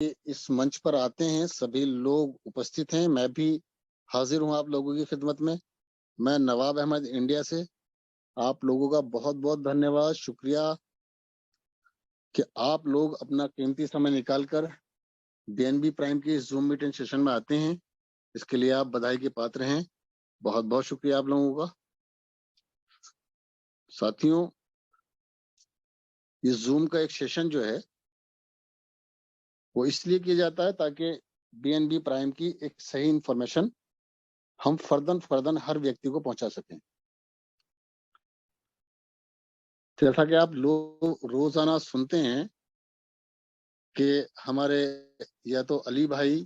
इस मंच पर आते हैं, सभी लोग उपस्थित हैं। मैं भी हाजिर हूं आप लोगों की खिदमत में। मैं नवाब अहमद इंडिया से आप लोगों का बहुत बहुत धन्यवाद, शुक्रिया कि आप लोग अपना कीमती समय निकालकर बीएनबी प्राइम की जूम मीटिंग सेशन में आते हैं। इसके लिए आप बधाई के पात्र हैं। बहुत बहुत शुक्रिया आप लोगों का। साथियों, इस जूम का एक सेशन जो है वो इसलिए किया जाता है ताकि बीएनबी प्राइम की एक सही इंफॉर्मेशन हम फर्दन हर व्यक्ति को पहुंचा सकें। जैसा कि आप लोग रोजाना सुनते हैं कि हमारे या तो अली भाई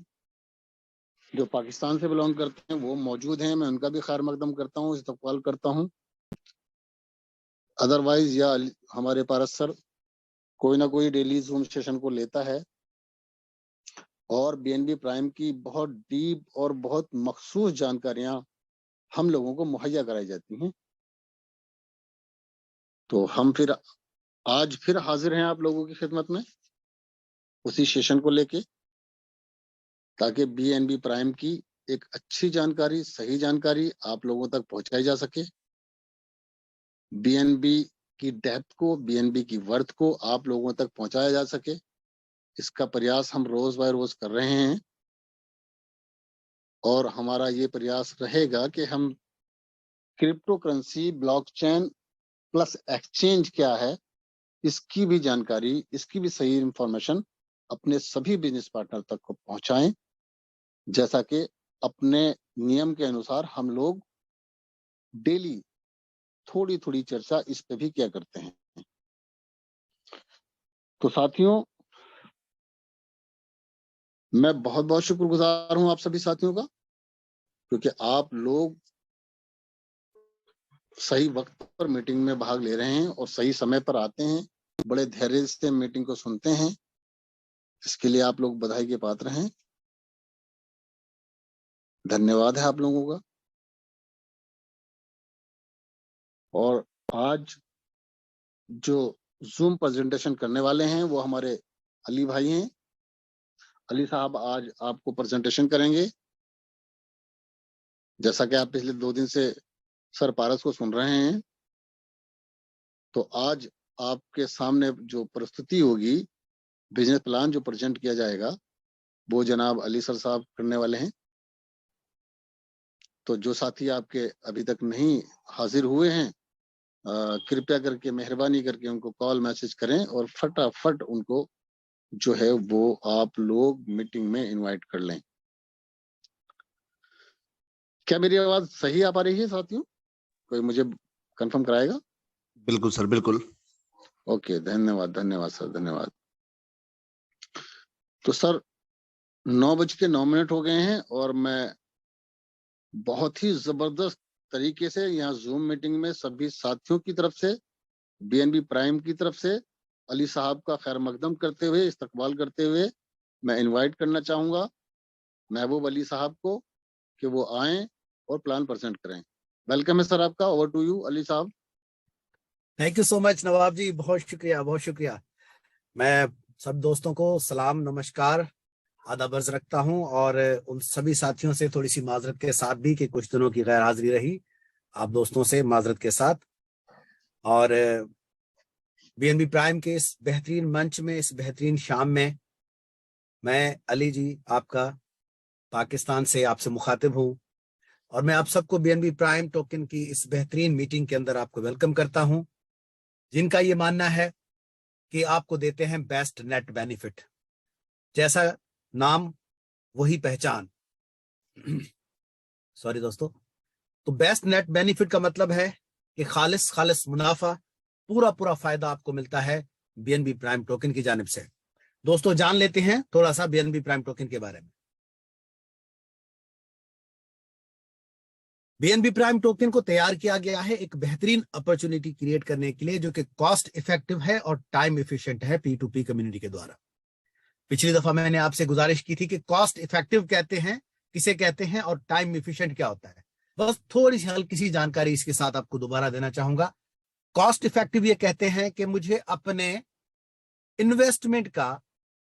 जो पाकिस्तान से बिलोंग करते हैं वो मौजूद हैं, मैं उनका भी खैर मकदम करता हूँ, इस्तकबाल करता हूँ। अदरवाइज या हमारे पारस सर कोई ना कोई डेली जूम सेशन को लेता है और बीएनबी प्राइम की बहुत डीप और बहुत मखसूस जानकारियां हम लोगों को मुहैया कराई जाती हैं। तो हम फिर आज फिर हाजिर हैं आप लोगों की खिदमत में उसी सेशन को लेके, ताकि बीएनबी प्राइम की एक अच्छी जानकारी, सही जानकारी आप लोगों तक पहुंचाई जा सके। बीएनबी की डेप्थ को, बीएनबी की वर्थ को आप लोगों तक पहुंचाया जा सके, इसका प्रयास हम रोज बाय रोज कर रहे हैं। और हमारा ये प्रयास रहेगा कि हम crypto currency, blockchain plus exchange क्या है, इसकी भी जानकारी, इसकी भी सही इंफॉर्मेशन अपने सभी बिजनेस पार्टनर तक को पहुंचाएं। जैसा कि अपने नियम के अनुसार हम लोग डेली थोड़ी थोड़ी चर्चा इस पे भी किया करते हैं। तो साथियों, मैं बहुत बहुत शुक्रगुजार हूं आप सभी साथियों का, क्योंकि आप लोग सही वक्त पर मीटिंग में भाग ले रहे हैं और सही समय पर आते हैं, बड़े धैर्य से मीटिंग को सुनते हैं। इसके लिए आप लोग बधाई के पात्र हैं। धन्यवाद है आप लोगों का। और आज जो जूम प्रेजेंटेशन करने वाले हैं वो हमारे अली भाई हैं। अली साहब आज आपको प्रेजेंटेशन करेंगे। जैसा कि आप पिछले 2 दिन से सर पारस को सुन रहे हैं, तो आज आपके सामने जो प्रस्तुति होगी, बिजनेस प्लान जो प्रेजेंट किया जाएगा, वो जनाब अली सर साहब करने वाले हैं। तो जो साथी आपके अभी तक नहीं हाजिर हुए हैं, कृपया करके, मेहरबानी करके उनको कॉल मैसेज करें और फटाफट उनको जो है वो आप लोग मीटिंग में इनवाइट कर लें। क्या मेरी आवाज सही आ पा रही है साथियों? कोई मुझे कंफर्म कराएगा? बिल्कुल सर, बिल्कुल। ओके, धन्यवाद धन्यवाद सर, धन्यवाद। तो सर 9:09 हो गए हैं और मैं बहुत ही जबरदस्त तरीके से यहाँ जूम मीटिंग में सभी साथियों की तरफ से, बीएनबी प्राइम की तरफ से अली साहब का खैर मकदम करते हुए, इस्तकबाल करते हुए मैं इनवाइट करना चाहूंगा महबूब अली साहब को कि वो आएं और प्लान प्रेजेंट करें। वेलकम है सर आपका। ओवर टू यू अली साहब। थैंक यू सो मच नवाब जी, बहुत शुक्रिया, बहुत शुक्रिया। मैं सब दोस्तों को सलाम, नमस्कार, आदाब अर्ज रखता हूं और उन सभी साथियों से थोड़ी सी माजरत के साथ भी कि कुछ दिनों की गैर हाजिरी रही, आप दोस्तों से माजरत के साथ। और बीएनबी प्राइम के इस बेहतरीन मंच में, इस बेहतरीन शाम में मैं अली जी आपका पाकिस्तान से आपसे मुखातिब हूं और मैं आप सबको बीएनबी प्राइम टोकन की इस बेहतरीन मीटिंग के अंदर आपको वेलकम करता हूं, जिनका ये मानना है कि आपको देते हैं बेस्ट नेट बेनिफिट। जैसा नाम वही पहचान। सॉरी दोस्तों। तो बेस्ट नेट बेनिफिट का मतलब है कि खालिस मुनाफा, पूरा पूरा फायदा आपको मिलता है बीएनबी प्राइम टोकन की जानिब से। दोस्तों जान लेते हैं थोड़ा सा बीएनबी प्राइम टोकन के बारे में। बीएनबी प्राइम टोकन को तैयार किया गया है एक बेहतरीन अपॉर्चुनिटी क्रिएट करने के लिए, जो कि कॉस्ट इफेक्टिव है और टाइम इफिशिएंट है P2P कम्युनिटी के द्वारा। पिछली दफा मैंने आपसे गुजारिश की थी कि कॉस्ट इफेक्टिव कहते हैं किसे कहते हैं और टाइम इफिशिएंट क्या होता है। बस थोड़ी सी हल्की सी जानकारी इसके साथ आपको दोबारा देना चाहूंगा। कॉस्ट इफेक्टिव ये कहते हैं कि मुझे अपने इन्वेस्टमेंट का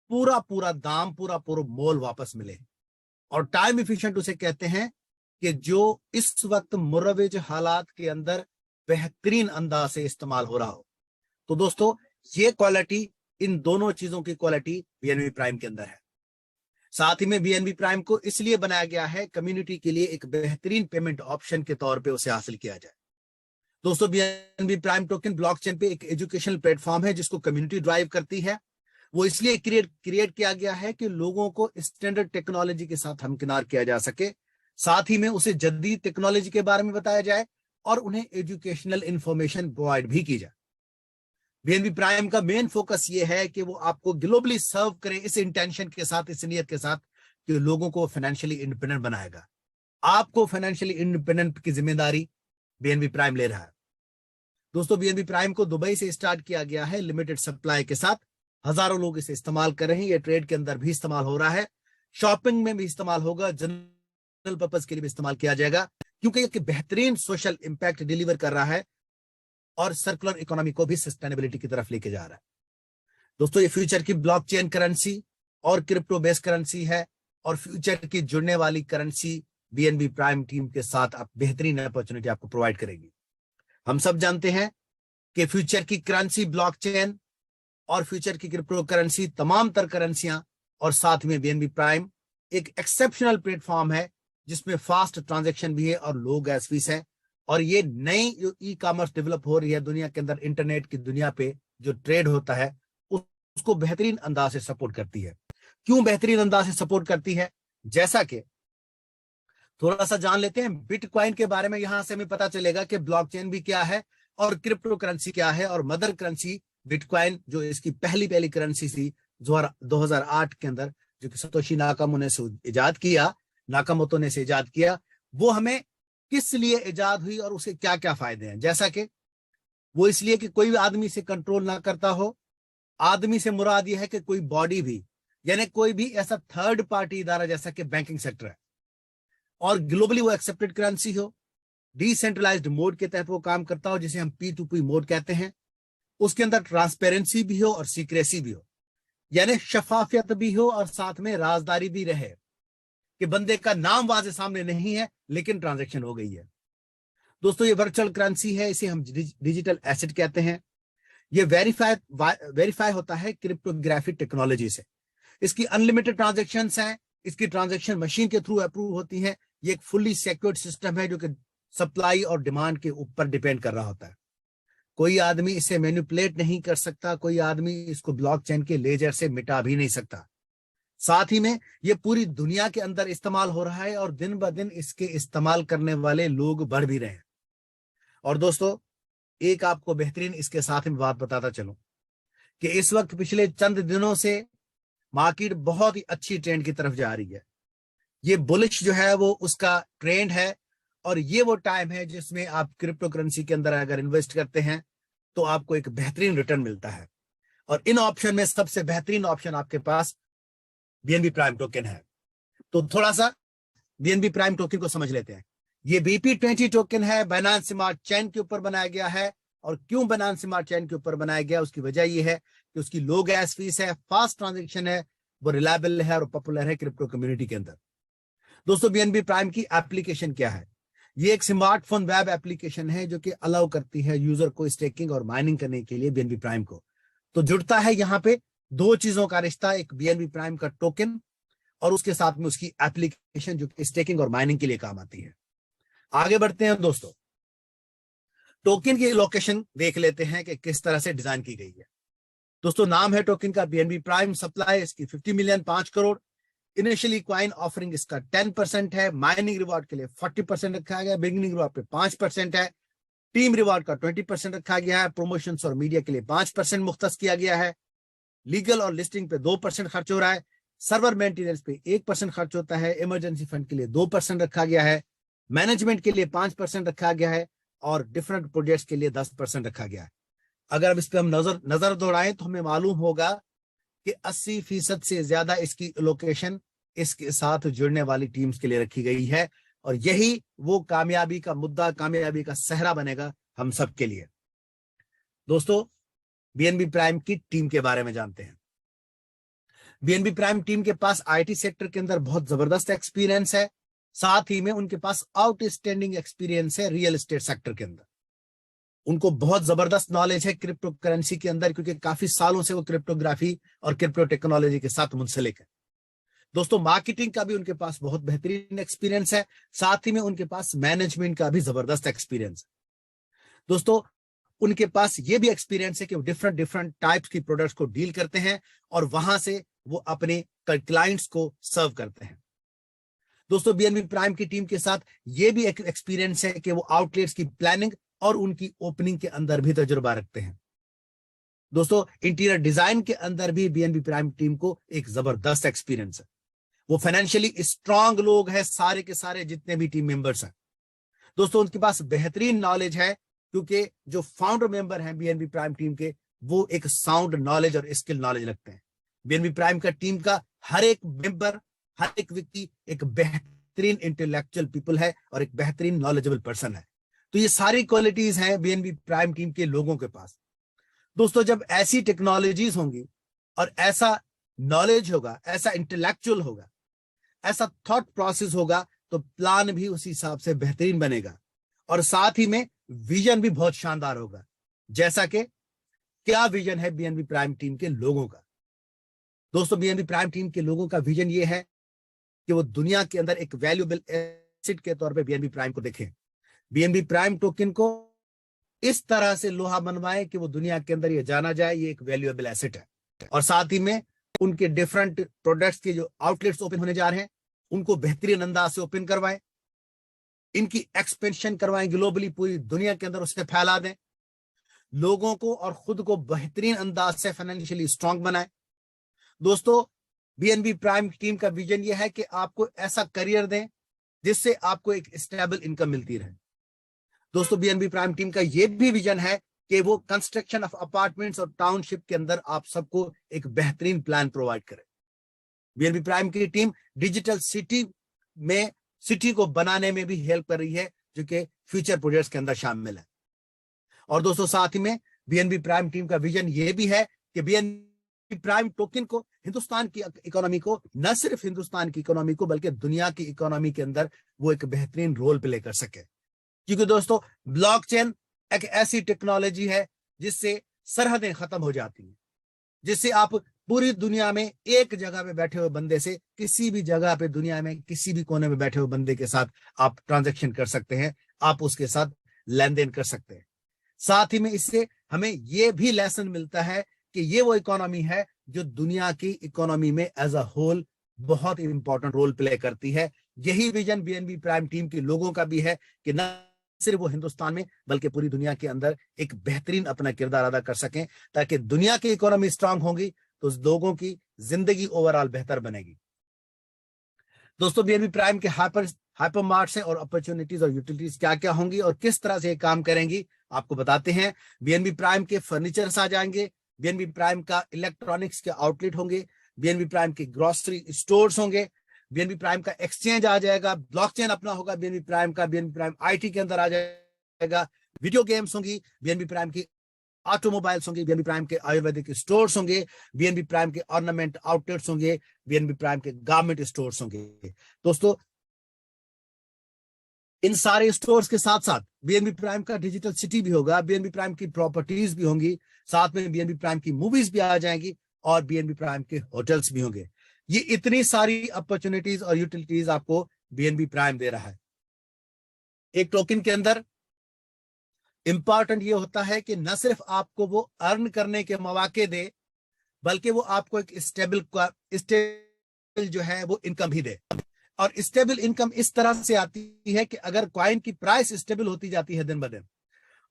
पूरा पूरा दाम, पूरा पूरा मोल वापस मिले। और टाइम इफिशिएंट उसे कहते हैं कि जो इस वक्त मुरव्वज हालात के अंदर बेहतरीन अंदाज से इस्तेमाल हो रहा हो। तो दोस्तों, ये क्वालिटी, इन दोनों चीजों की क्वालिटी बीएनबी प्राइम के अंदर है। साथ ही में बीएनबी प्राइम को इसलिए बनाया गया है कम्युनिटी के लिए एक बेहतरीन पेमेंट ऑप्शन के तौर पे उसे हासिल किया जाए। दोस्तों, बीएनबी प्राइम टोकन ब्लॉकचेन पे एक एजुकेशनल प्लेटफॉर्म है जिसको कम्युनिटी ड्राइव करती है। वो इसलिए क्रिएट किया गया है कि लोगों को स्टैंडर्ड टेक्नोलॉजी के साथ हमकिनार किया जा सके, साथ ही में उसे जदीद टेक्नोलॉजी के बारे में बताया जाए और उन्हें एजुकेशनल इंफॉर्मेशन प्रोवाइड भी की जाए। बीएनबी प्राइम का मेन फोकस ये है कि वो आपको ग्लोबली सर्व करे, इस इंटेंशन के साथ, इस नीयत के साथ कि लोगों को फाइनेंशियली इंडिपेंडेंट बनाएगा। आपको फाइनेंशियली इंडिपेंडेंट की जिम्मेदारी बीएनबी प्राइम ले रहा है। दोस्तों, बीएनबी प्राइम को दुबई से स्टार्ट किया गया है लिमिटेड सप्लाई के साथ। हजारों लोग इसे इस्तेमाल कर रहे हैं। ये ट्रेड के अंदर भी इस्तेमाल हो रहा है, शॉपिंग में भी इस्तेमाल होगा, जनरल पर्पज के लिए भी इस्तेमाल किया जाएगा, क्योंकि ये बेहतरीन सोशल इंपैक्ट डिलीवर कर रहा है और सर्कुलर इकोनॉमी को भी सस्टेनेबिलिटी की तरफ लेके जा रहा है। दोस्तों, ये फ्यूचर की ब्लॉकचेन करेंसी और क्रिप्टो बेस्ड करेंसी है और फ्यूचर की जुड़ने वाली करेंसी बीएनबी प्राइम टीम के साथ आप बेहतरीन अपॉर्चुनिटी आपको प्रोवाइड करेगी। हम सब जानते हैं कि फ्यूचर की करेंसी ब्लॉकचेन और फ्यूचर की क्रिप्टो करेंसी, तमाम तर करेंसियां और साथ में बीएनबी प्राइम एक एक्सेप्शनल प्लेटफॉर्म है जिसमें फास्ट ट्रांजैक्शन भी है और लो गैस फीस है। और ये नई जो ई कॉमर्स डेवलप हो रही है दुनिया के अंदर, इंटरनेट की दुनिया पे जो ट्रेड होता है उसको बेहतरीन अंदाज से सपोर्ट करती है। क्यों बेहतरीन अंदाज से सपोर्ट करती है? जैसा कि थोड़ा सा जान लेते हैं बिटकॉइन के बारे में। यहां से हमें पता चलेगा कि ब्लॉकचेन भी क्या है और क्रिप्टो करेंसी क्या है। और मदर करेंसी बिटकॉइन, जो इसकी पहली करेंसी थी 2008 के अंदर, जो कि सतोशी नाकामोतो ने इजाद किया, वो हमें किस लिए इजाद हुई और उसे क्या क्या फायदे हैं। जैसा कि वो इसलिए कि कोई भी आदमी से कंट्रोल ना करता हो। आदमी से मुराद यह है कि कोई बॉडी भी, यानी कोई भी ऐसा थर्ड पार्टी इदारा जैसा कि बैंकिंग सेक्टर है, और ग्लोबली वो एक्सेप्टेड करेंसी हो, डिसेंट्रलाइज्ड मोड के तहत वो काम करता हो, जिसे हम P2P मोड कहते हैं। उसके अंदर ट्रांसपेरेंसी भी हो और सीक्रेसी भी हो, यानी शफाफियत भी हो और साथ में राजदारी भी रहे कि बंदे का नाम वाजे सामने नहीं है लेकिन ट्रांजैक्शन हो गई है। दोस्तों, ये वर्चुअल करेंसी है, इसे हम डिजिटल एसेट कहते हैं। ये वेरीफाई होता है क्रिप्टोग्राफिक टेक्नोलॉजी से। इसकी अनलिमिटेड ट्रांजैक्शंस हैं, इसकी ट्रांजैक्शन मशीन के थ्रू अप्रूव होती हैं। ये एक फुल्ली सिक्योर्ड सिस्टम है जो कि सप्लाई और डिमांड के ऊपर डिपेंड कर रहा होता है। कोई आदमी इसे मैनिपुलेट नहीं कर सकता, कोई आदमी इसको ब्लॉकचेन के लेजर से मिटा भी नहीं सकता। साथ ही में ये पूरी दुनिया के अंदर इस्तेमाल हो रहा है और दिन ब दिन इसके इस्तेमाल करने वाले लोग बढ़ भी रहे हैं। और दोस्तों, एक आपको बेहतरीन इसके साथ में बात बताता चलूं कि इस वक्त पिछले चंद दिनों से मार्केट बहुत ही अच्छी ट्रेंड की तरफ जा रही है। ये बुलिश जो है वो उसका ट्रेंड है और ये वो टाइम है जिसमें आप क्रिप्टो करेंसी के अंदर अगर इन्वेस्ट करते हैं तो आपको एक बेहतरीन रिटर्न मिलता है। और इन ऑप्शन में सबसे बेहतरीन ऑप्शन आपके पास बीएनबी प्राइम टोकन है। तो थोड़ा सा बीएनबी प्राइम टोकन को समझ लेते हैं। ये BP20 टोकन है, बाइनेंस स्मार्ट चेन के ऊपर बनाया गया है। और क्यों बाइनेंस स्मार्ट चेन के ऊपर बनाया गया, उसकी वजह यह है कि उसकी लो गैस फीस है, फास्ट ट्रांजैक्शन है, वो रिलायबल है और पॉपुलर है क्रिप्टो कम्युनिटी के अंदर। दोस्तों, बीएनबी प्राइम की एप्लीकेशन क्या है? ये एक स्मार्टफोन वेब एप्लीकेशन है जो कि अलाउ करती है यूजर को स्टेकिंग और माइनिंग करने के लिए बीएनबी प्राइम को। तो जुड़ता है यहाँ पे दो चीजों का रिश्ता, एक बीएनबी प्राइम का टोकन और उसके साथ में उसकी एप्लीकेशन जो कि स्टेकिंग और माइनिंग के लिए काम आती है। आगे बढ़ते हैं दोस्तों, टोकन की लोकेशन देख लेते हैं कि किस तरह से डिजाइन की गई है। दोस्तों, नाम है टोकन का बीएनबी प्राइम, सप्लाई इसकी 50 million 5 crore. Initially coin offering इसका 10% है, माइनिंग रिवॉर्ड के लिए 40% रखा गया, बिगिनिंग रिवॉर्ड पे 5% है, टीम रिवॉर्ड का 20% रखा गया है, प्रमोशन और मीडिया के लिए 5% मुख्तस किया गया है, लीगल और लिस्टिंग पे 2% खर्च हो रहा है, सर्वर मेंटेनेंस पे 1% खर्च होता है, इमरजेंसी फंड के लिए 2% रखा गया है, मैनेजमेंट के लिए 5% रखा गया है और डिफरेंट प्रोजेक्ट्स के लिए 10% रखा गया है। अगर अब इस पर हम नजर दौड़ाएं तो हमें मालूम होगा कि 80% से ज्यादा इसकी लोकेशन इसके साथ जुड़ने वाली टीम्स के लिए रखी गई है और यही वो कामयाबी का मुद्दा, कामयाबी का सहरा बनेगा हम सब के लिए। दोस्तों, बीएनबी प्राइम की टीम के बारे में जानते हैं। बीएनबी प्राइम टीम के पास आईटी सेक्टर के अंदर बहुत जबरदस्त एक्सपीरियंस है, साथ ही में उनके पास आउटस्टैंडिंग एक्सपीरियंस है रियल एस्टेट सेक्टर के अंदर। उनको बहुत जबरदस्त नॉलेज है क्रिप्टो करेंसी के अंदर, क्योंकि काफी सालों से वो क्रिप्टोग्राफी और क्रिप्टो टेक्नोलॉजी के साथ मुंसलिक है। दोस्तों मार्केटिंग का भी उनके पास बहुत बेहतरीन एक्सपीरियंस है, साथ ही में उनके पास मैनेजमेंट का भी जबरदस्त एक्सपीरियंस है। दोस्तों उनके पास ये भी एक्सपीरियंस है कि वो डिफरेंट डिफरेंट टाइप्स की प्रोडक्ट्स को डील करते हैं और वहां से वो अपने क्लाइंट्स को सर्व करते हैं। दोस्तों बीएनबी प्राइम की टीम के साथ ये भी एक एक्सपीरियंस है कि वो आउटलेट्स की प्लानिंग और उनकी ओपनिंग के अंदर भी तजुर्बा रखते हैं। दोस्तों इंटीरियर डिजाइन के अंदर भी बीएनबी प्राइम टीम को एक जबरदस्त एक्सपीरियंस है। वो फाइनेंशियली स्ट्रांग लोग हैं, सारे के सारे जितने भी टीम मेंबर्स हैं। दोस्तों उनके पास बेहतरीन नॉलेज है, क्योंकि जो फाउंडर मेंबर हैं बीएनबी प्राइम टीम के, वो एक साउंड नॉलेज और स्किल नॉलेज रखते हैं। बीएनबी प्राइम का टीम का हर एक मेंबर, हर एक व्यक्ति एक बेहतरीन इंटेलेक्चुअल पीपल है और एक बेहतरीन नॉलेजेबल पर्सन है। तो ये सारी क्वालिटीज हैं बीएनबी प्राइम टीम के लोगों के पास। दोस्तों जब ऐसी टेक्नोलॉजीज होंगी और ऐसा नॉलेज होगा, ऐसा इंटेलेक्चुअल होगा, ऐसा थॉट प्रोसेस होगा, तो प्लान भी उसी हिसाब से बेहतरीन बनेगा और साथ ही में विजन भी बहुत शानदार होगा। जैसा कि क्या विजन है बीएनबी प्राइम टीम के लोगों का? दोस्तों बीएनबी प्राइम टीम के लोगों का विजन ये है कि वो दुनिया के अंदर एक वैल्यूएबल एसेट के तौर पे बीएनबी प्राइम को देखें। बीएनबी प्राइम टोकन को इस तरह से लोहा मनवाए कि वो दुनिया के अंदर ये जाना जाए ये एक वैल्यूएबल एसेट है, और साथ ही में उनके डिफरेंट प्रोडक्ट्स के जो आउटलेट्स ओपन होने जा रहे हैं उनको बेहतरीन अंदाज से ओपन करवाएं, इनकी एक्सपेंशन करवाएं, ग्लोबली पूरी दुनिया के अंदर उसे फैला दें, लोगों को और खुद को बेहतरीन अंदाज से फाइनेंशियली स्ट्रांग बनाएं। दोस्तों बीएनबी प्राइम टीम का विजन यह है कि आपको ऐसा करियर दें जिससे आपको एक स्टेबल इनकम मिलती रहे। दोस्तों बीएनबी प्राइम टीम का यह भी विजन है कि वो कंस्ट्रक्शन ऑफ अपार्टमेंट्स और टाउनशिप के अंदर आप सबको एक बेहतरीन प्लान प्रोवाइड करे। बीएनबी प्राइम की टीम डिजिटल सिटी को बनाने में भी हेल्प कर रही है, जो कि फ्यूचर प्रोजेक्ट्स के अंदर शामिल है। और दोस्तों साथ ही में बीएनबी प्राइम टीम का विजन ये भी है कि बीएनबी प्राइम टोकन को हिंदुस्तान की इकोनॉमी को, न सिर्फ हिंदुस्तान की इकोनॉमी को बल्कि दुनिया की इकोनॉमी के अंदर वो एक बेहतरीन रोल प्ले कर सके। क्योंकि दोस्तों ब्लॉकचेन एक ऐसी टेक्नोलॉजी है जिससे सरहदें खत्म हो जाती हैं, जिससे आप पूरी दुनिया में एक जगह पे बैठे हुए बंदे से किसी भी जगह पे दुनिया में किसी भी कोने में बैठे हुए बंदे के साथ आप ट्रांजैक्शन कर सकते हैं, आप उसके साथ लेन देन कर सकते हैं। साथ ही में इससे हमें यह भी लेसन मिलता है कि ये वो इकोनॉमी है जो दुनिया की इकोनॉमी में एज अ होल बहुत इंपॉर्टेंट रोल प्ले करती है। यही विजन बीएनबी प्राइम टीम के लोगों का भी है कि न सिर्फ वो हिंदुस्तान में बल्कि पूरी दुनिया के अंदर एक बेहतरीन अपना किरदार अदा कर सकें, ताकि दुनिया की इकोनॉमी स्ट्रांग होगी तो उस लोगों की जिंदगी ओवरऑल बेहतर बनेगी। दोस्तों बीएनबी प्राइम के हाइपर मार्ट्स हैं और अपॉर्चुनिटीज और यूटिलिटीज क्या क्या होंगी और किस तरह से ये काम करेंगी आपको बताते हैं। बीएनबी प्राइम के फर्नीचर्स आ जाएंगे, बीएनबी प्राइम का इलेक्ट्रॉनिक्स के आउटलेट होंगे, बीएनबी प्राइम के ग्रोसरी स्टोर्स होंगे, बीएनबी प्राइम का एक्सचेंज आ जाएगा, ब्लॉकचेन अपना होगा बीएनबी प्राइम का, बीएनबी प्राइम आईटी के अंदर आ जाएगा, वीडियो गेम्स होंगी, बीएनबी प्राइम की ऑटोमोबाइल्स होंगे, बीएनबी प्राइम के आयुर्वेदिक स्टोर्स होंगे, बीएनबी प्राइम के ऑर्नामेंट आउटलेट्स होंगे, बीएनबी प्राइम के गारमेंट स्टोर्स होंगे। दोस्तों इन सारे स्टोर्स के साथ साथ बीएनबी प्राइम का डिजिटल सिटी भी होगा, बीएनबी प्राइम की प्रॉपर्टीज भी होंगी, साथ में बीएनबी प्राइम की मूवीज भी आ जाएंगी और बीएनबी प्राइम के होटल्स भी होंगे। ये इतनी सारी अपॉर्चुनिटीज और यूटिलिटीज आपको बीएनबी प्राइम दे रहा है। एक टोकन के अंदर इंपॉर्टेंट ये होता है कि न सिर्फ आपको वो अर्न करने के मौके दे, बल्कि वो आपको एक स्टेबल जो है वो इनकम भी दे। और स्टेबल इनकम इस तरह से आती है कि अगर कॉइन की प्राइस स्टेबल होती जाती है दिन ब दिन,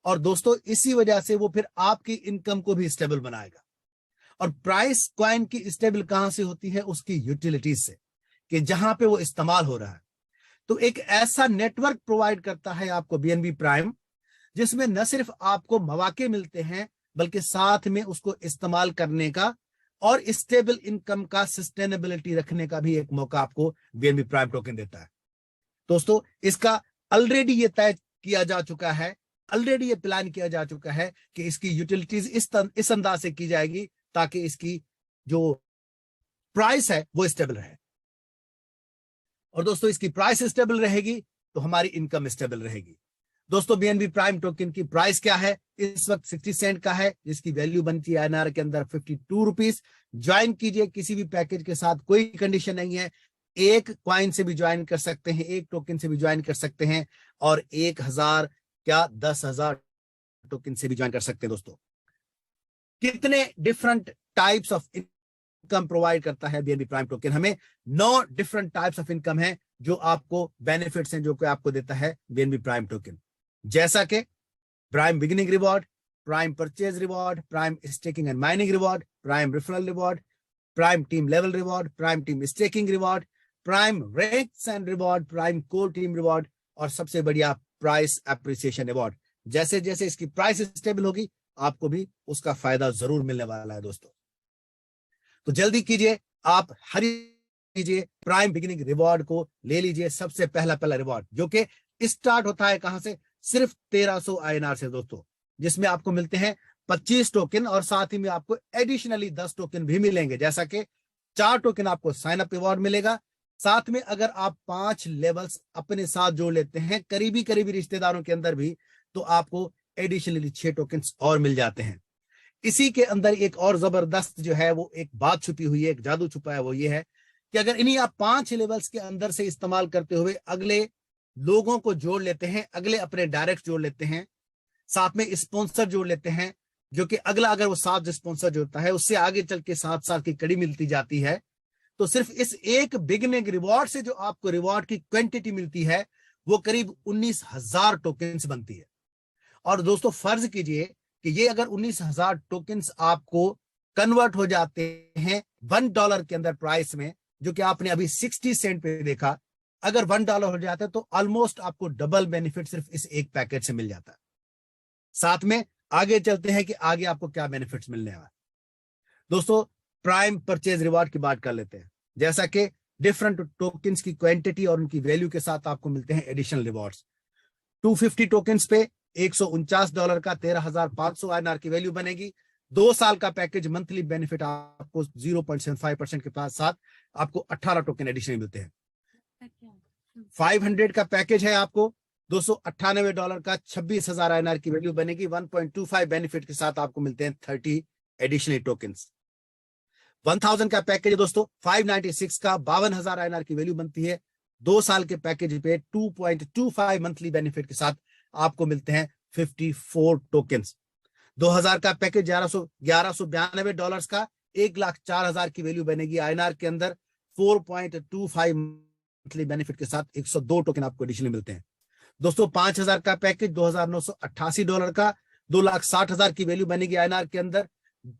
और दोस्तों इसी वजह से वो फिर आपकी इनकम को भी स्टेबल बनाएगा। और प्राइस कॉइन की स्टेबल कहां से होती है? उसकी यूटिलिटीज से, कि जहां पे वो इस्तेमाल हो रहा है। तो एक ऐसा नेटवर्क प्रोवाइड करता है आपको बीएनबी प्राइम, जिसमें न सिर्फ आपको मौके मिलते हैं बल्कि साथ में उसको इस्तेमाल करने का और स्टेबल इनकम का, सस्टेनेबिलिटी रखने का भी एक मौका आपको बीएनबी प्राइम टोकन देता है। दोस्तों इसका ऑलरेडी ये तय किया जा चुका है, ऑलरेडी ये प्लान किया जा चुका है कि इसकी यूटिलिटीज इस अंदाज से की जाएगी ताकि इसकी जो प्राइस है वो स्टेबल रहे। और दोस्तों इसकी प्राइस स्टेबल रहेगी तो हमारी इनकम स्टेबल रहेगी। दोस्तों बीएनबी प्राइम टोकन की प्राइस क्या है? इस वक्त 60 सेंट का है, जिसकी वैल्यू बनती है आईएनआर के अंदर 52 रुपीस। ज्वाइन कीजिए किसी भी पैकेज के साथ, कोई कंडीशन नहीं है। एक क्वाइन से भी ज्वाइन कर सकते हैं, एक टोकन से भी ज्वाइन कर सकते हैं, और 1000 क्या 10,000 टोकन से भी ज्वाइन कर सकते हैं। दोस्तों कितने different types of income provide करता है बीएनबी प्राइम टोकन? हमें 9 डिफरेंट टाइप्स ऑफ इनकम है जो आपको बेनिफिट्स हैं, जो कि आपको देता है बीएनबी प्राइम टोकन। जैसा कि prime beginning reward, prime purchase reward, prime staking and mining reward, prime referral reward, prime team level reward, prime team staking reward, prime ranks and reward, prime core team reward, और सबसे बढ़िया price appreciation reward. जैसे जैसे इसकी price stable होगी आपको भी उसका फायदा जरूर मिलने वाला है। दोस्तों तो जल्दी कीजिए, आप हरी कीजिए, प्राइम बिगिनिंग रिवॉर्ड को ले लीजिए। सबसे पहला रिवॉर्ड जो कि स्टार्ट होता है कहां से? सिर्फ 1300 आईएनआर से दोस्तों, जिसमें आपको मिलते हैं 25 टोकन, और साथ ही में आपको एडिशनली 10 टोकन भी मिलेंगे। जैसा कि 4 टोकन आपको साइन अप रिवॉर्ड मिलेगा, साथ में अगर आप 5 लेवल्स अपने साथ जोड़ लेते हैं करीबी रिश्तेदारों के अंदर भी, तो आपको एडिशनली 6 टोकन और मिल जाते हैं। इसी के अंदर एक और जबरदस्त जो है वो एक बात छुपी हुई है, एक जादू छुपा है, वो ये है कि अगर इन्हीं आप 5 लेवल्स के अंदर से इस्तेमाल करते हुए अगले लोगों को जोड़ लेते हैं, अगले अपने डायरेक्ट जोड़ लेते हैं, साथ में स्पॉन्सर जोड़ लेते हैं, जो कि अगला अगर वो 7 स्पॉन्सर जोड़ता है उससे आगे चल के 7 साल की कड़ी मिलती जाती है, तो सिर्फ इस एक बिगिनिंग रिवॉर्ड से जो आपको रिवॉर्ड की क्वांटिटी मिलती है वो करीब 19,000 टोकन्स बनती है। और दोस्तों फर्ज कीजिए कि ये अगर 19,000 टोकन्स आपको कन्वर्ट हो जाते हैं $1 के अंदर प्राइस में, जो कि आपने अभी 60 सेंट पे देखा, अगर $1 हो जाता है तो ऑलमोस्ट आपको डबल बेनिफिट सिर्फ इस एक पैकेज से मिल जाता है। साथ में आगे चलते हैं कि आगे आपको क्या बेनिफिट्स मिलने वाले। दोस्तों प्राइम परचेज रिवॉर्ड की बात कर लेते हैं। जैसा कि डिफरेंट टोकन्स की क्वांटिटी और उनकी वैल्यू के साथ आपको मिलते हैं एडिशनल रिवॉर्ड्स। 250 टोकन्स पे $149 का 13,500 आईएनआर की वैल्यू बनेगी। 2 साल का पैकेज, मंथली बेनिफिट आपको 0.75% के पास साथ आपको 18 टोकन एडिशनल मिलते हैं। 500 का पैकेज है आपको $298 का 26,000 आईएनआर की वैल्यू बनेगी। 1.25 बेनिफिट के साथ आपको मिलते हैं 30 एडिशनल टोकन्स। 1000 का पैकेज दोस्तों 596 का 52,000 आईएनआर की वैल्यू बनती है। 2 साल के पैकेज पे 2.25 मंथली बेनिफिट के साथ आपको मिलते हैं 54 टोकन्स। 2000 का पैकेज $1192 का 1,04,000 की वैल्यू बनेगी आईएनआर के अंदर। 4.25 मंथली बेनिफिट के साथ 102 टोकन आपको एडिशनली मिलते हैं। दोस्तों 5000 का पैकेज $2,988 का 2,60,000 की वैल्यू बनेगी आईएनआर के अंदर।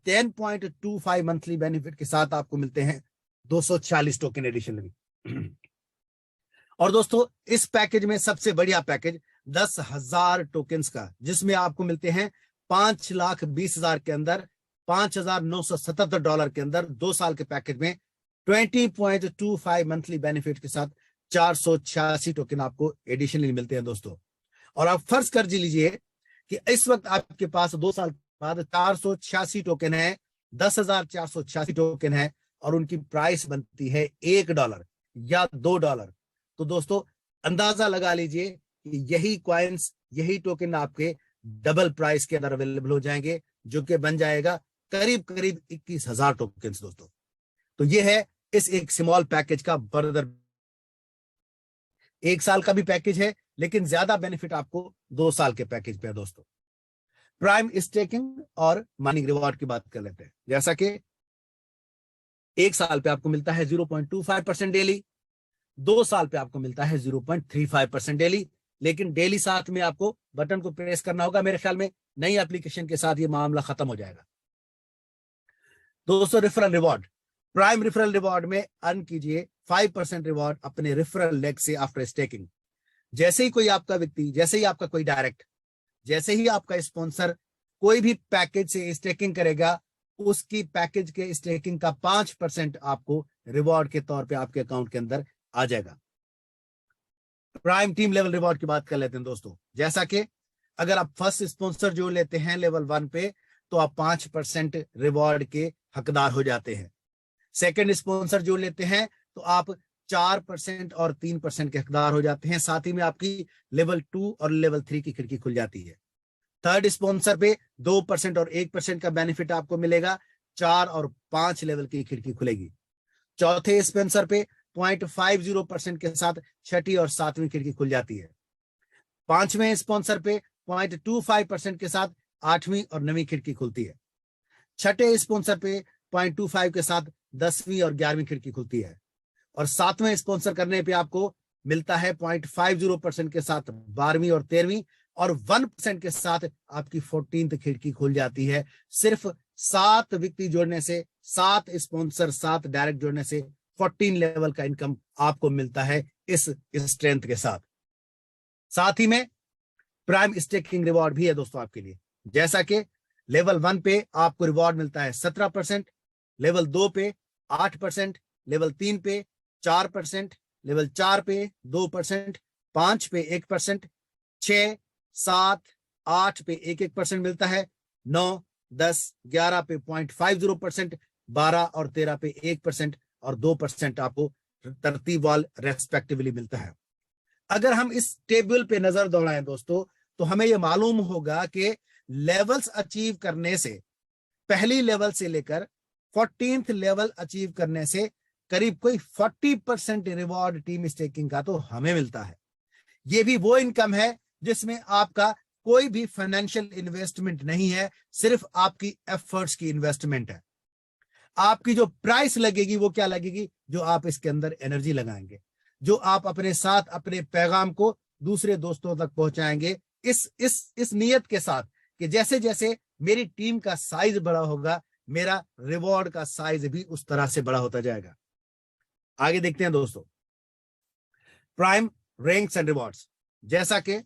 10.25 मंथली बेनिफिट के साथ आपको मिलते हैं 240 टोकन एडिशनली। और दोस्तों इस पैकेज में सबसे बढ़िया पैकेज 10,000 टोकन्स का, जिसमें आपको मिलते हैं 5,20,000 के अंदर, $5,977 के अंदर 2 साल के पैकेज में 20.25 मंथली बेनिफिट के साथ 486 टोकन आपको एडिशनली मिलते हैं दोस्तों। और आप फर्ज कर लीजिए कि इस वक्त आपके पास 2 साल बाद 486 टोकन है, 10,486 टोकन है, और उनकी प्राइस बनती है $1 या $2। तो दोस्तों अंदाजा लगा लीजिए कि यही क्वाइंस, यही टोकन आपके डबल प्राइस के अंदर अवेलेबल हो जाएंगे, जो कि बन जाएगा करीब 21,000 टोकन्स दोस्तों। तो ये है इस एक स्मॉल पैकेज का बर्दर। 1 साल का भी पैकेज है, लेकिन ज्यादा बेनिफिट आपको 2 साल के पैकेज पे है दोस्तों। प्राइम स्टेकिंग और माइनिंग रिवॉर्ड की बात कर लेते हैं। जैसा कि 1 साल पे आपको मिलता है 0.25% डेली, 2 साल पे आपको मिलता है 0.35% डेली। लेकिन डेली साथ में आपको बटन को प्रेस करना होगा। मेरे ख्याल में नई एप्लीकेशन के साथ ये मामला खत्म हो जाएगा। दोस्तों referral reward, prime referral reward में अर्न कीजिए 5% रिवॉर्ड अपने रेफरल लेग से आफ्टर स्टेकिंग। जैसे ही कोई आपका व्यक्ति, जैसे ही आपका कोई डायरेक्ट, जैसे ही आपका स्पॉन्सर कोई भी पैकेज से स्टेकिंग करेगा, उसकी पैकेज के स्टेकिंग का 5% आपको रिवॉर्ड के तौर पे आपके अकाउंट के अंदर आ जाएगा। प्राइम टीम लेवल रिवॉर्ड की बात कर लेते हैं दोस्तों। जैसा कि अगर आप फर्स्ट स्पॉन्सर जोड़ लेते हैं लेवल 1 पे, तो आप 5% रिवॉर्ड के हकदार हो जाते हैं। सेकंड स्पॉन्सर जोड़ लेते हैं तो आप 4% और 3% के हकदार हो जाते हैं। साथ ही में आपकी लेवल 2 और लेवल 3 की खिड़की खुल जाती है। थर्ड स्पॉन्सर पे 2% और 1% का बेनिफिट आपको मिलेगा। 4 और 5 लेवल की खिड़की खुलेगी। चौथे स्पॉन्सर पे 0.50% के साथ छठी और 7वीं खिड़की खुल जाती है। पांचवें स्पॉन्सर पे 0.25% के साथ 8वीं और 9वीं खिड़की खुलती है। छठे स्पॉन्सर पे 0.25 के साथ 10वीं और 11वीं खिड़की खुलती है। और 7वें स्पॉन्सर करने पे आपको मिलता है 0.50% के साथ 12वीं और 13वीं, और 1% के साथ आपकी 14th खिड़की खुल जाती है। सिर्फ 7 व्यक्ति जोड़ने से, 7 स्पॉन्सर, 7 डायरेक्ट जोड़ने से 14 लेवल का इनकम आपको मिलता है इस स्ट्रेंथ के साथ। साथ ही में प्राइम स्टेकिंग रिवॉर्ड भी है दोस्तों आपके लिए। जैसा कि लेवल 1 पे आपको रिवॉर्ड मिलता है 17%, लेवल 2 पे 8%, लेवल 3 पे 4%, लेवल 4 पे 2%, 5 पे 1%, 6, 7, 8 पे 1% मिलता है, 9, 10, 11 पे 0.50%, 12 और 13 पे 1% और 2% आपको तरतीबवार रेस्पेक्टिवली मिलता है। अगर हम इस टेबल पे नजर दौड़ाएं दोस्तों, तो हमें यह मालूम होगा कि लेवल्स अचीव करने से, पहली लेवल से लेकर 14th लेवल अचीव करने से करीब कोई 40% रिवॉर्ड टीम स्टेकिंग का तो हमें मिलता है। यह भी वो इनकम है जिसमें आपका कोई भी फाइनेंशियल इन्वेस्टमेंट नहीं है, सिर्फ आपकी एफर्ट्स की इन्वेस्टमेंट है। आपकी जो प्राइस लगेगी वो क्या लगेगी? जो आप इसके अंदर एनर्जी लगाएंगे, जो आप अपने साथ अपने पैगाम को दूसरे दोस्तों तक पहुंचाएंगे, इस नियत के साथ कि जैसे जैसे मेरी टीम का साइज बड़ा होगा, मेरा रिवॉर्ड का साइज भी उस तरह से बड़ा होता जाएगा। आगे देखते हैं दोस्तों, प्राइम रैंक्स एंड रिवॉर्ड्स। जैसा कि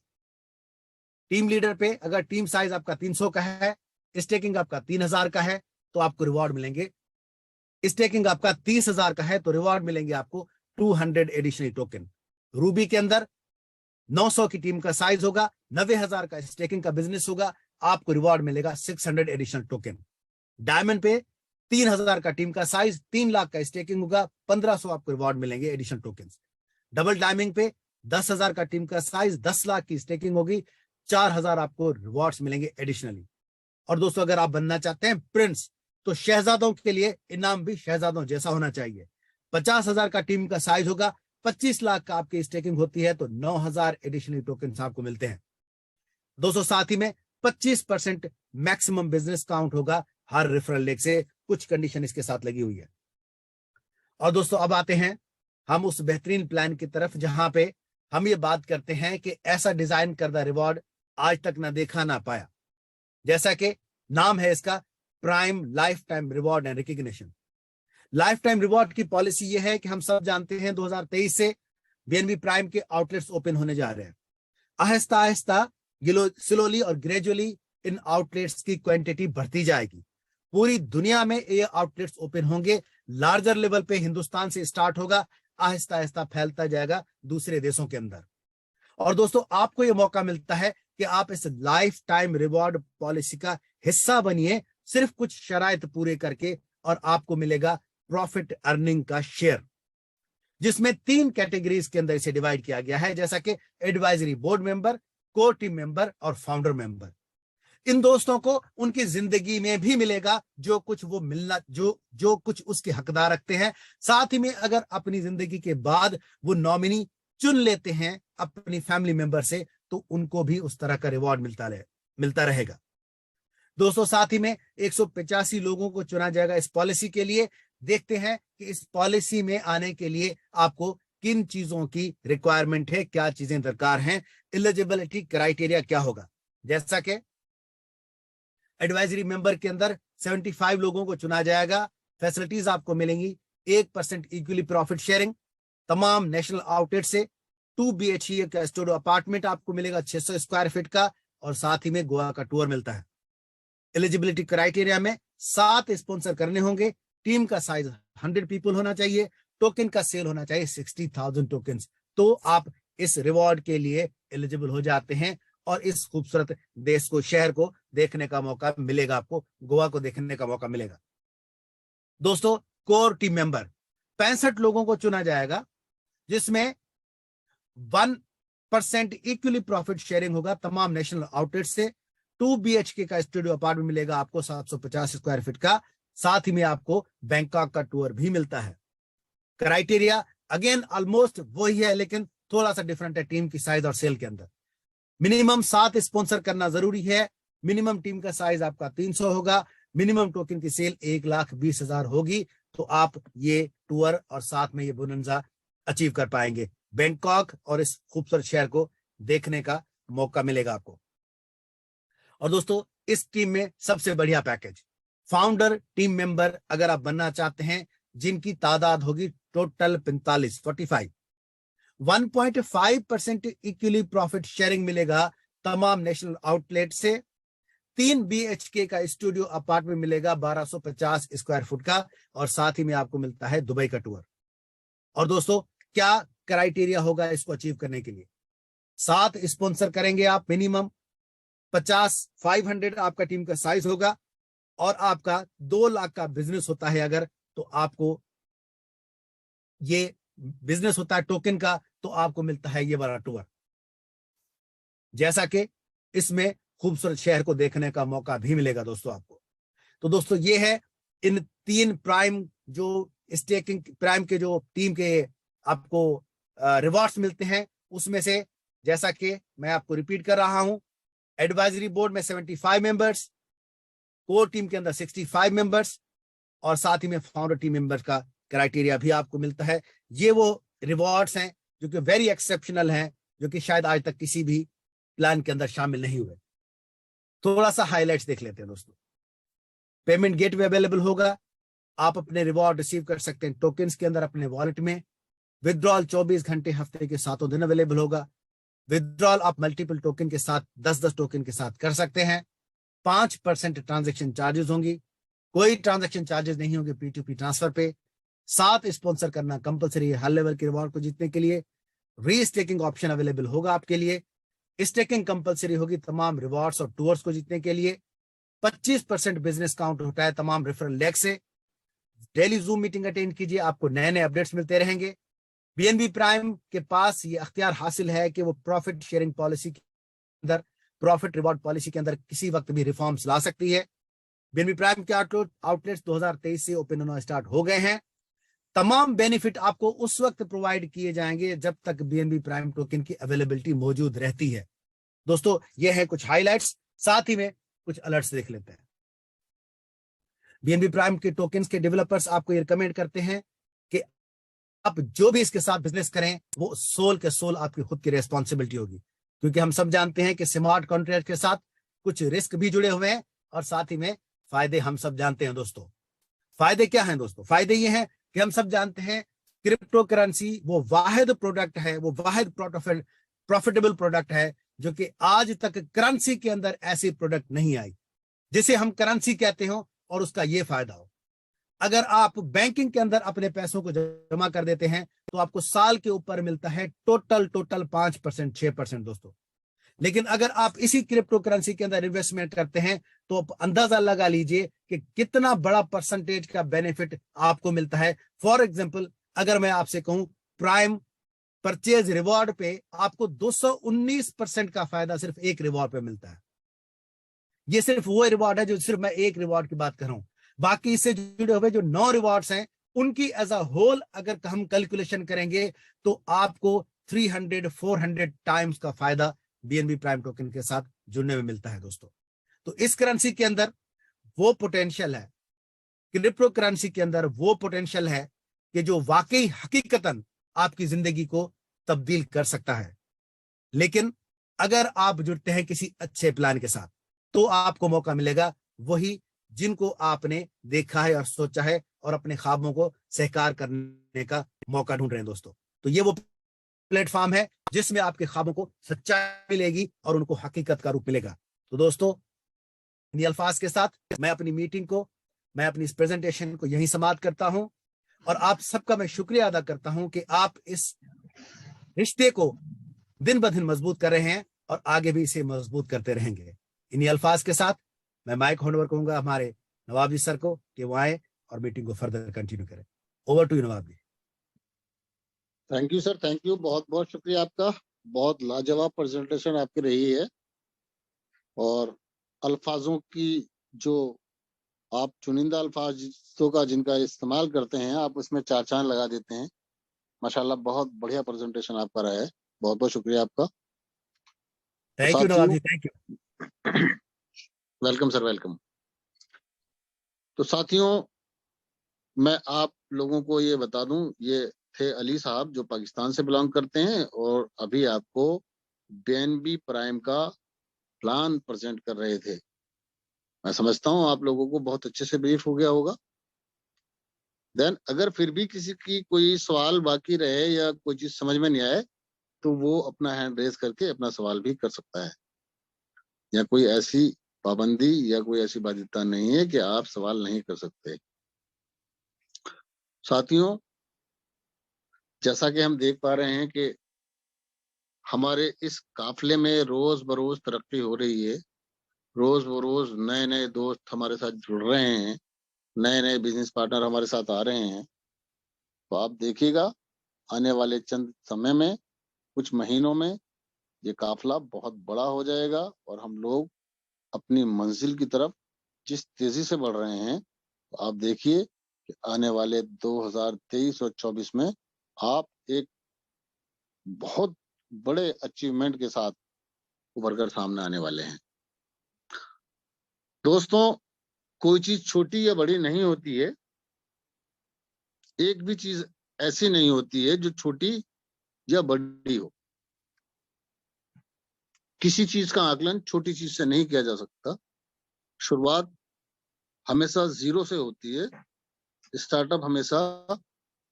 टीम लीडर पे अगर टीम साइज आपका 300 का है, स्टेकिंग आपका 3000 का है, तो आपको रिवॉर्ड मिलेंगे। स्टेकिंग आपका 30,000 का है तो रिवॉर्ड मिलेंगे आपको 200 एडिशनल टोकन। रूबी के अंदर 900 की टीम का साइज होगा, 90,000 का स्टेकिंग का बिजनेस होगा, आपको रिवॉर्ड मिलेगा 600 एडिशनल टोकन। डायमंड पे 3,000 का टीम का साइज, 3 लाख का स्टेकिंग होगा, 1500 आपको रिवॉर्ड मिलेंगे एडिशनल टोकन। डबल डायमंड पे 10,000 का टीम का साइज, 10 लाख की स्टेकिंग होगी, 4,000 आपको रिवॉर्ड्स मिलेंगे एडिशनली। और दोस्तों अगर आप बनना चाहते हैं प्रिंस, तो शहजादों के लिए इनाम भी शहजादों जैसा होना चाहिए। 50,000 का टीम का साइज होगा, 25 लाख का आपकी स्टेकिंग होती है तो 9,000 एडिशनल टोकन आपको मिलते हैं दोस्तों। साथ ही में 25% मैक्सिमम बिजनेस काउंट होगा हर रेफरल लिंक से। कुछ कंडीशन इसके साथ लगी हुई है। और दोस्तों अब आते हैं हम उस बेहतरीन प्लान की तरफ जहां पे हम ये बात करते हैं कि ऐसा डिजाइन करदा रिवॉर्ड आज तक ना देखा ना पाया। जैसा कि नाम है इसका, prime life time reward and recognition. Life time reward की पॉलिसी ये है कि हम सब जानते हैं 2023 से बीएनबी प्राइम के आउटलेट्स ओपन होने जा रहे हैं। आहिस्ता आहिस्ता, स्लोली और ग्रेजुअली इन आउटलेट्स की क्वांटिटी बढ़ती जाएगी। पूरी दुनिया में ये आउटलेट्स ओपन होंगे। लार्जर लेवल पे हिंदुस्तान से स्टार्ट होगा, आहिस्ता आहिस्ता फैलता जाएगा दूसरे देशों के अंदर। और दोस्तों आपको ये मौका मिलता है कि आप इस लाइफ टाइम रिवॉर्ड पॉलिसी का हिस्सा बनिए, सिर्फ कुछ शराइत पूरे करके, और आपको मिलेगा प्रॉफिट अर्निंग का शेयर, जिसमें 3 कैटेगरीज के अंदर इसे डिवाइड किया गया है, जैसा कि advisory board member, core team member और फाउंडर मेंबर। इन दोस्तों को उनकी जिंदगी में भी मिलेगा जो कुछ वो मिलना, जो कुछ उसके हकदार रखते हैं। साथ ही में अगर अपनी जिंदगी के बाद वो नॉमिनी चुन लेते हैं अपनी फैमिली मेंबर से, तो उनको भी उस तरह का रिवॉर्ड मिलता रहेगा दोस्तों। साथ ही में 185 लोगों को चुना जाएगा इस पॉलिसी के लिए। देखते हैं कि इस पॉलिसी में आने के लिए आपको किन चीजों की रिक्वायरमेंट है, क्या चीजें दरकार हैं, एलिजिबिलिटी क्राइटेरिया क्या होगा। जैसा कि एडवाइजरी मेंबर के अंदर 75 लोगों को चुना जाएगा। फैसिलिटीज आपको मिलेंगी 1% इक्वली प्रॉफिट शेयरिंग तमाम नेशनल आउटलेट से, 2 BHK का स्टूडियो अपार्टमेंट आपको मिलेगा 600 स्क्वायर फीट का, और साथ ही में गोवा का टूर मिलता है। एलिजिबिलिटी क्राइटेरिया में 7 स्पॉन्सर करने होंगे, टीम का साइज 100 पीपल होना चाहिए, टोकन का सेल होना चाहिए 60,000 टोकन, तो आप इस रिवॉर्ड के लिए एलिजिबल हो जाते हैं और इस खूबसूरत देश को, शहर को देखने का मौका मिलेगा, आपको गोवा को देखने का मौका मिलेगा। दोस्तों कोर टीम मेंबर 65 लोगों को चुना जाएगा, जिसमें 1% इक्वली प्रॉफिट शेयरिंग होगा तमाम नेशनल आउटलेट से। 2 BHK का स्टूडियो अपार्टमेंट मिलेगा आपको 750 स्क्वायर फीट का, साथ ही में आपको बैंकॉक का टूर भी मिलता है। क्राइटेरिया अगेन ऑलमोस्ट वही है, लेकिन थोड़ा सा डिफरेंट है टीम की साइज और सेल के अंदर। मिनिमम 7 स्पॉन्सर करना जरूरी है, मिनिमम टीम का साइज आपका 300 होगा, मिनिमम टोकन की सेल 1,20,000 होगी, तो आप ये टूर और साथ में ये बोनंजा अचीव कर पाएंगे। बैंकॉक और इस खूबसूरत शहर को देखने का मौका मिलेगा आपको। और दोस्तों, इस टीम में सबसे बढ़िया पैकेज फाउंडर टीम मेंबर अगर आप बनना चाहते हैं, जिनकी तादाद होगी टोटल 45 1.5% इक्वली प्रॉफिट शेयरिंग मिलेगा तमाम नेशनल आउटलेट से। 3 BHK का स्टूडियो अपार्टमेंट मिलेगा 1250 स्क्वायर फुट का, और साथ ही में आपको मिलता है दुबई का टूर। और दोस्तों, क्या क्राइटेरिया होगा इसको अचीव करने के लिए? 7 स्पॉन्सर करेंगे आप मिनिमम, 500 आपका टीम का साइज होगा, और आपका 2 लाख का बिजनेस होता है अगर, तो आपको ये बिजनेस होता है टोकन का, तो आपको मिलता है ये वाला टूर। जैसा कि इसमें खूबसूरत शहर को देखने का मौका भी मिलेगा दोस्तों आपको। तो दोस्तों, ये है इन 3 प्राइम जो स्टेकिंग प्राइम के जो टीम के आपको रिवॉर्ड्स मिलते हैं, उसमें से जैसा कि मैं आपको रिपीट कर रहा हूं, एडवाइजरी बोर्ड में 75 मेंबर्स, कोर टीम के अंदर 65 मेंबर्स, और साथ ही में फाउंडर टीम मेंबर्स का क्राइटेरिया भी आपको मिलता है। ये वो रिवॉर्ड्स हैं जो कि वेरी एक्सेप्शनल हैं, जो कि शायद आज तक किसी भी प्लान के अंदर शामिल नहीं हुए। थोड़ा सा हाइलाइट्स देख लेते हैं दोस्तों। पेमेंट गेटवे अवेलेबल होगा, आप अपने रिवॉर्ड रिसीव कर सकते हैं टोकन्स के अंदर अपने वॉलेट में। विथड्रॉल 24 घंटे हफ्ते के 7 दिन अवेलेबल होगा। विथड्रॉल आप मल्टीपल टोकन के साथ 10-10 टोकन के साथ कर सकते हैं। 5% ट्रांजैक्शन चार्जेस होंगी, कोई ट्रांजैक्शन चार्जेस नहीं होंगे P2P ट्रांसफर पे। 7 स्पॉन्सर करना कंपलसरी है हर लेवल के रिवॉर्ड को जीतने के लिए। रीस्टेकिंग ऑप्शन अवेलेबल होगा आपके लिए। स्टेकिंग कंपलसरी होगी तमाम रिवॉर्ड्स और टूर्स को जीतने के लिए। 25% बिजनेस काउंट होता है तमाम रेफरल लेग से। डेली जूम मीटिंग अटेंड कीजिए, आपको नए नए अपडेट्स मिलते रहेंगे। BNB प्राइम के पास ये अख्तियार हासिल है कि वो प्रॉफिट शेयरिंग पॉलिसी के अंदर, प्रॉफिट रिवॉर्ड पॉलिसी के अंदर किसी वक्त भी रिफॉर्म्स ला सकती है। BNB प्राइम के आउटलेट्स 2023 से ओपन होना स्टार्ट हो गए हैं। तमाम बेनिफिट आपको उस वक्त प्रोवाइड किए जाएंगे जब तक BNB प्राइम टोकन की अवेलेबिलिटी मौजूद रहती है। दोस्तों, ये है कुछ हाइलाइट्स, साथ ही में कुछ अलर्ट्स देख लेते हैं। BNB प्राइम के टोकन्स के डेवलपर्स आपको ये रिकमेंड करते हैं कि आप जो भी इसके साथ बिजनेस करें, वो सोल के सोल आपकी खुद की रेस्पॉन्सिबिलिटी होगी, क्योंकि हम सब जानते हैं कि स्मार्ट कॉन्ट्रैक्ट के साथ कुछ रिस्क भी जुड़े हुए हैं, और साथ ही में फायदे हम सब जानते हैं दोस्तों। फायदे क्या हैं दोस्तों? फायदे ये हैं कि हम सब जानते हैं क्रिप्टो करेंसी वो वाहिद प्रोडक्ट है, वो वाहिद प्रॉफिटेबल प्रोडक्ट है जो कि आज तक करेंसी के अंदर ऐसी प्रोडक्ट नहीं आई जिसे हम करेंसी कहते हो और उसका ये फायदा हो। अगर आप बैंकिंग के अंदर अपने पैसों को जमा कर देते हैं तो आपको साल के ऊपर मिलता है टोटल 5%, 6% दोस्तों। लेकिन अगर आप इसी क्रिप्टो करेंसी के अंदर इन्वेस्टमेंट करते हैं तो आप अंदाजा लगा लीजिए कि कितना बड़ा परसेंटेज का बेनिफिट आपको मिलता है। फॉर एग्जांपल, अगर मैं आपसे कहूं प्राइम परचेज रिवॉर्ड पे आपको 219% का फायदा सिर्फ एक रिवॉर्ड पे मिलता है। ये सिर्फ वो रिवॉर्ड है जो सिर्फ मैं एक रिवॉर्ड की बात कर रहा हूं। बाकी इससे जुड़े हुए जो 9 रिवॉर्ड्स हैं उनकी एज अ होल अगर हम कैलकुलेशन करेंगे तो आपको 300-400 टाइम्स का फायदा BNB प्राइम टोकन के साथ जुड़ने में मिलता है दोस्तों। तो इस करेंसी के अंदर वो पोटेंशियल है, क्रिप्टो करेंसी के अंदर वो पोटेंशियल है कि जो वाकई हकीकतन आपकी जिंदगी को तब्दील कर सकता है। लेकिन अगर आप जुड़ते हैं किसी अच्छे प्लान के साथ तो आपको मौका मिलेगा वही जिनको आपने देखा है और सोचा है और अपने ख्वाबों को साकार करने का मौका ढूंढ रहे हैं दोस्तों। तो ये वो प्लेटफॉर्म है जिसमें आपके ख्वाबों को सच्चाई मिलेगी और उनको हकीकत का रूप मिलेगा। तो दोस्तों, इन अल्फाज के साथ मैं अपनी मीटिंग को, मैं अपनी इस प्रेजेंटेशन को यहीं समाप्त करता हूं और आप सबका मैं शुक्रिया अदा करता हूं कि आप इस रिश्ते को दिन ब दिन मजबूत कर रहे हैं और आगे भी इसे मजबूत करते रहेंगे। इन्हीं अल्फाज के साथ मैं माइक हैंडओवर करूंगा हमारे नवाब जी सर को कि वो आए और मीटिंग को फर्दर कंटिन्यू करें। Over to you Nawab ji. Thank you sir, thank you, बहुत बहुत शुक्रिया आपका। बहुत लाजवाब प्रेजेंटेशन आपकी रही है और अल्फाजों की जो आप चुनिंदा अल्फाजों का जिनका इस्तेमाल करते हैं आप उसमें चार चांद लगा देते हैं। माशाल्लाह, बहुत बढ़िया प्रेजेंटेशन आपका रहा है, बहुत बहुत शुक्रिया आपका। Thank you Nawab ji, thank you. Welcome sir, welcome. तो साथियों, मैं आप लोगों को ये बता दूं, ये थे अली साहब जो पाकिस्तान से बिलोंग करते हैं और अभी आपको बीएनबी प्राइम का प्लान प्रेजेंट कर रहे थे। मैं समझता हूं आप लोगों को बहुत अच्छे से ब्रीफ हो गया होगा। देन अगर फिर भी किसी की कोई सवाल बाकी रहे या कोई चीज समझ में नहीं आए तो वो अपना हैंड रेज करके अपना सवाल भी कर सकता है, या कोई ऐसी पाबंदी या कोई ऐसी बाध्यता नहीं है कि आप सवाल नहीं कर सकते। साथियों, जैसा कि हम देख पा रहे हैं कि हमारे इस काफिले में रोज बरोज तरक्की हो रही है, रोज बरोज नए नए दोस्त हमारे साथ जुड़ रहे हैं, नए नए बिजनेस पार्टनर हमारे साथ आ रहे हैं। तो आप देखिएगा आने वाले चंद समय में, कुछ महीनों में ये काफिला बहुत बड़ा हो जाएगा और हम लोग अपनी मंजिल की तरफ जिस तेजी से बढ़ रहे हैं, तो आप देखिए कि आने वाले 2023 और 24 में आप एक बहुत बड़े अचीवमेंट के साथ उभर कर सामने आने वाले हैं। दोस्तों, कोई चीज छोटी या बड़ी नहीं होती है, एक भी चीज ऐसी नहीं होती है जो छोटी या बड़ी हो। किसी चीज का आकलन छोटी चीज से नहीं किया जा सकता। शुरुआत हमेशा जीरो से होती है, स्टार्टअप हमेशा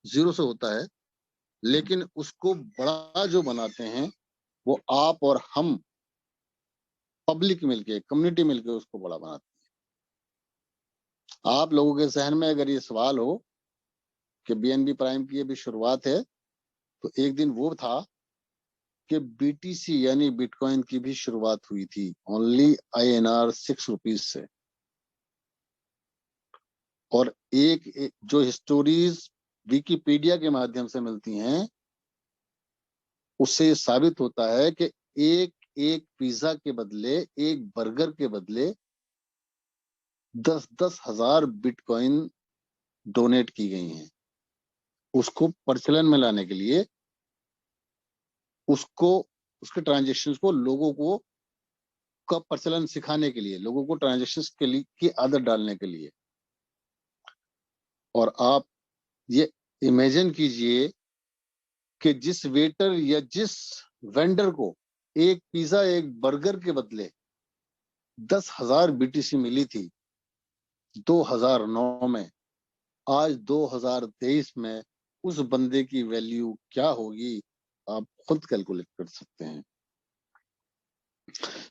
जीरो से होता है, लेकिन उसको बड़ा जो बनाते हैं वो आप और हम पब्लिक मिलके, कम्युनिटी मिलके उसको बड़ा बनाते हैं। आप लोगों के जहन में अगर ये सवाल हो कि बीएनबी प्राइम की अभी शुरुआत है, तो एक दिन वो था कि बीटीसी यानी बिटकॉइन की भी शुरुआत हुई थी ओनली INR 6 रुपीज से। और एक जो स्टोरीज विकिपीडिया के माध्यम से मिलती हैं उससे साबित होता है कि एक एक पिज्जा के बदले, एक बर्गर के बदले 10-10 हजार बिटकॉइन डोनेट की गई हैं। उसको प्रचलन में लाने के लिए, उसको उसके ट्रांजेक्शन्स को लोगों को का प्रचलन सिखाने के लिए, लोगों को ट्रांजेक्शन्स के लिए की आदत डालने के लिए। और आप ये इमेजिन कीजिए कि जिस वेटर या जिस वेंडर को एक पिज्जा, एक बर्गर के बदले 10,000 BTC मिली थी 2009 में, आज 2023 में उस बंदे की वैल्यू क्या होगी आप खुद कैलकुलेट कर सकते हैं।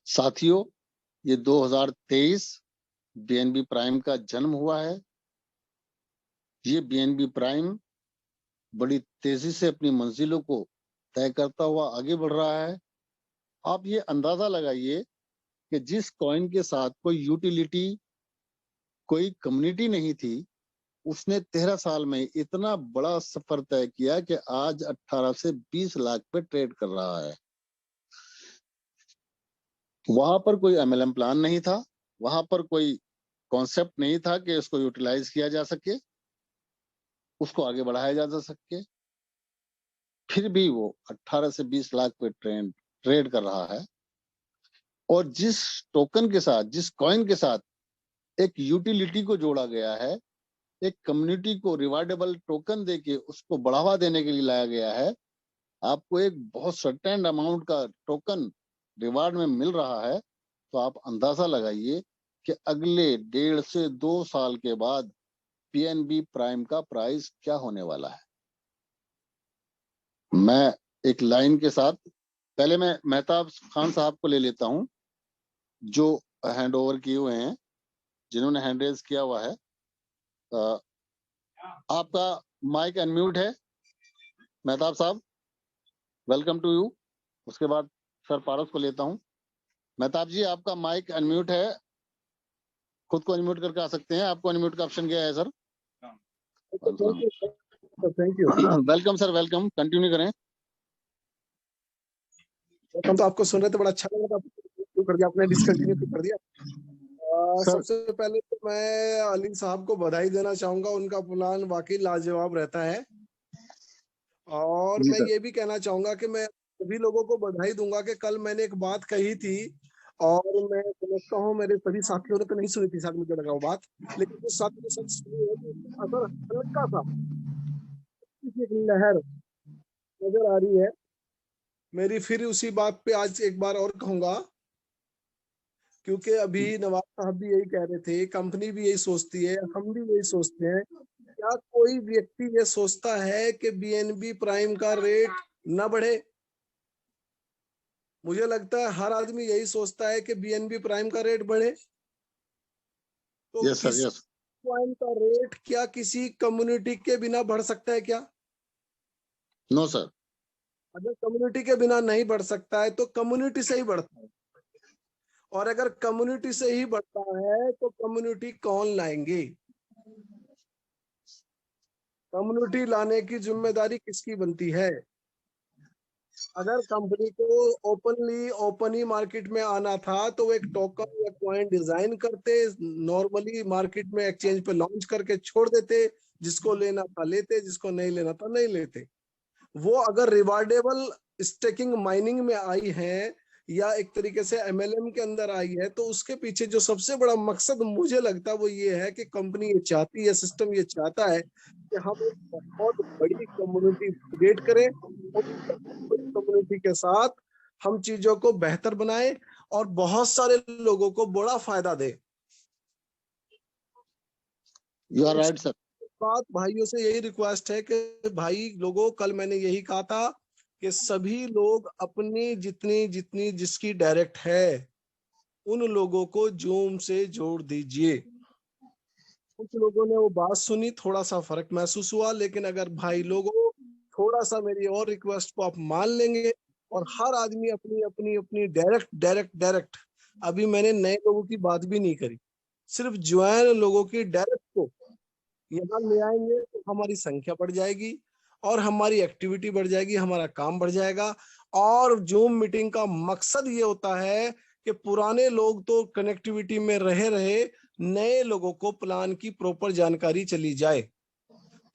साथियों, ये 2023 बीएनबी प्राइम का जन्म हुआ है। ये बीएनबी प्राइम बड़ी तेजी से अपनी मंजिलों को तय करता हुआ आगे बढ़ रहा है। आप ये अंदाजा लगाइए कि जिस कॉइन के साथ कोई यूटिलिटी, कोई कम्युनिटी नहीं थी, उसने 13 साल में इतना बड़ा सफर तय किया कि आज 18 से 20 लाख पे ट्रेड कर रहा है। वहां पर कोई MLM प्लान नहीं था, वहां पर कोई कॉन्सेप्ट नहीं था कि इसको यूटिलाइज किया जा सके, उसको आगे बढ़ाया जा सके। फिर भी वो 18 से 20 लाख पे ट्रेड कर रहा है। और जिस टोकन के साथ, जिस कॉइन के साथ एक यूटिलिटी को जोड़ा गया है, एक कम्युनिटी को रिवार्डेबल टोकन देके उसको बढ़ावा देने के लिए लाया गया है, आपको एक बहुत सर्टेन अमाउंट का टोकन रिवार्ड में मिल रहा है, तो आप अंदाजा लगाइए कि अगले 1.5 से 2 साल के बाद पीएनबी प्राइम का प्राइस क्या होने वाला है। मैं एक लाइन के साथ, पहले मैं मेहताब खान साहब को ले लेता हूं जो हैंड ओवर किए हुए हैं, जिन्होंने हैंड रेज किया हुआ है। आपका माइक अनम्यूट है मेहताब साहब, वेलकम टू यू। उसके बाद सर पारस को लेता हूं। मेहताब जी, आपका माइक अनम्यूट है, खुद को अनम्यूट करके आ सकते हैं। आपको अनम्यूट का ऑप्शन क्या है sir? Thank you. Welcome sir, welcome, continue करें। हम तो आपको सुन रहे थे, बड़ा अच्छा लगा था, कर दिया आपने, डिसकंटिन्यू कर दिया। सबसे पहले तो मैं अली साहब को बधाई देना चाहूंगा, उनका प्लान वाकई लाजवाब रहता है। और मैं ये भी कहना चाहूंगा कि मैं सभी लोगों को बधाई दूंगा कि कल मैंने एक बात कही थी और मैं समझता हूँ मेरे सभी साथियों ने तो नहीं सुनी थी, शायद मुझे लगा वो बात, लेकिन जो साथी ने सच सुनी है कि असर हल्का सा एक लहर नजर आ रही है मेरी। फिर उसी बात पे आज एक बार और कहूंगा, क्योंकि अभी नवाब साहब भी यही कह रहे थे, कंपनी भी यही सोचती है, हम भी यही सोचते हैं। क्या कोई व्यक्ति ये सोचता है कि बीएनबी प्राइम का रेट न बढ़े? मुझे लगता है हर आदमी यही सोचता है कि बीएनबी प्राइम का रेट बढ़े। तो yes, किसी प्राइम का रेट क्या किसी कम्युनिटी के बिना बढ़ सकता है क्या? No sir. अगर कम्युनिटी के बिना नहीं बढ़ सकता है तो कम्युनिटी से ही बढ़ता है, और अगर कम्युनिटी से ही बढ़ता है तो कम्युनिटी कौन लाएंगे? कम्युनिटी लाने की जिम्मेदारी किसकी बनती है? अगर कंपनी को ओपन ही मार्केट में आना था तो वो एक टोकन या कॉइन डिजाइन करते, नॉर्मली मार्केट में एक्सचेंज पे लॉन्च करके छोड़ देते, जिसको लेना था लेते, जिसको नहीं लेना था नहीं लेते। वो अगर रिवार्डेबल स्टेकिंग माइनिंग में आई है या एक तरीके से एमएलएम के अंदर आई है, तो उसके पीछे जो सबसे बड़ा मकसद मुझे लगता है वो ये है कि कंपनी ये चाहती है, सिस्टम ये चाहता है कि हम एक बहुत बड़ी कम्युनिटी क्रिएट करें और कम्युनिटी के साथ हम चीजों को बेहतर बनाए और बहुत सारे लोगों को बड़ा फायदा दे। You are right sir. बात भाइयों से यही रिक्वेस्ट है कि भाई लोगों, कल मैंने यही कहा था कि सभी लोग अपनी जितनी जितनी जिसकी डायरेक्ट है उन लोगों को जूम से जोड़ दीजिए। कुछ लोगों ने वो बात सुनी, थोड़ा सा फर्क महसूस हुआ, लेकिन अगर भाई लोगों थोड़ा सा मेरी और रिक्वेस्ट को आप मान लेंगे और हर आदमी अपनी अपनी अपनी डायरेक्ट अभी मैंने नए लोगों की बात भी नहीं करी, सिर्फ ज्वाइन लोगों की डायरेक्ट को यहाँ ले आएंगे तो हमारी संख्या बढ़ जाएगी और हमारी एक्टिविटी बढ़ जाएगी, हमारा काम बढ़ जाएगा। और जूम मीटिंग का मकसद ये होता है कि पुराने लोग तो कनेक्टिविटी में रहे नए लोगों को प्लान की प्रॉपर जानकारी चली जाए।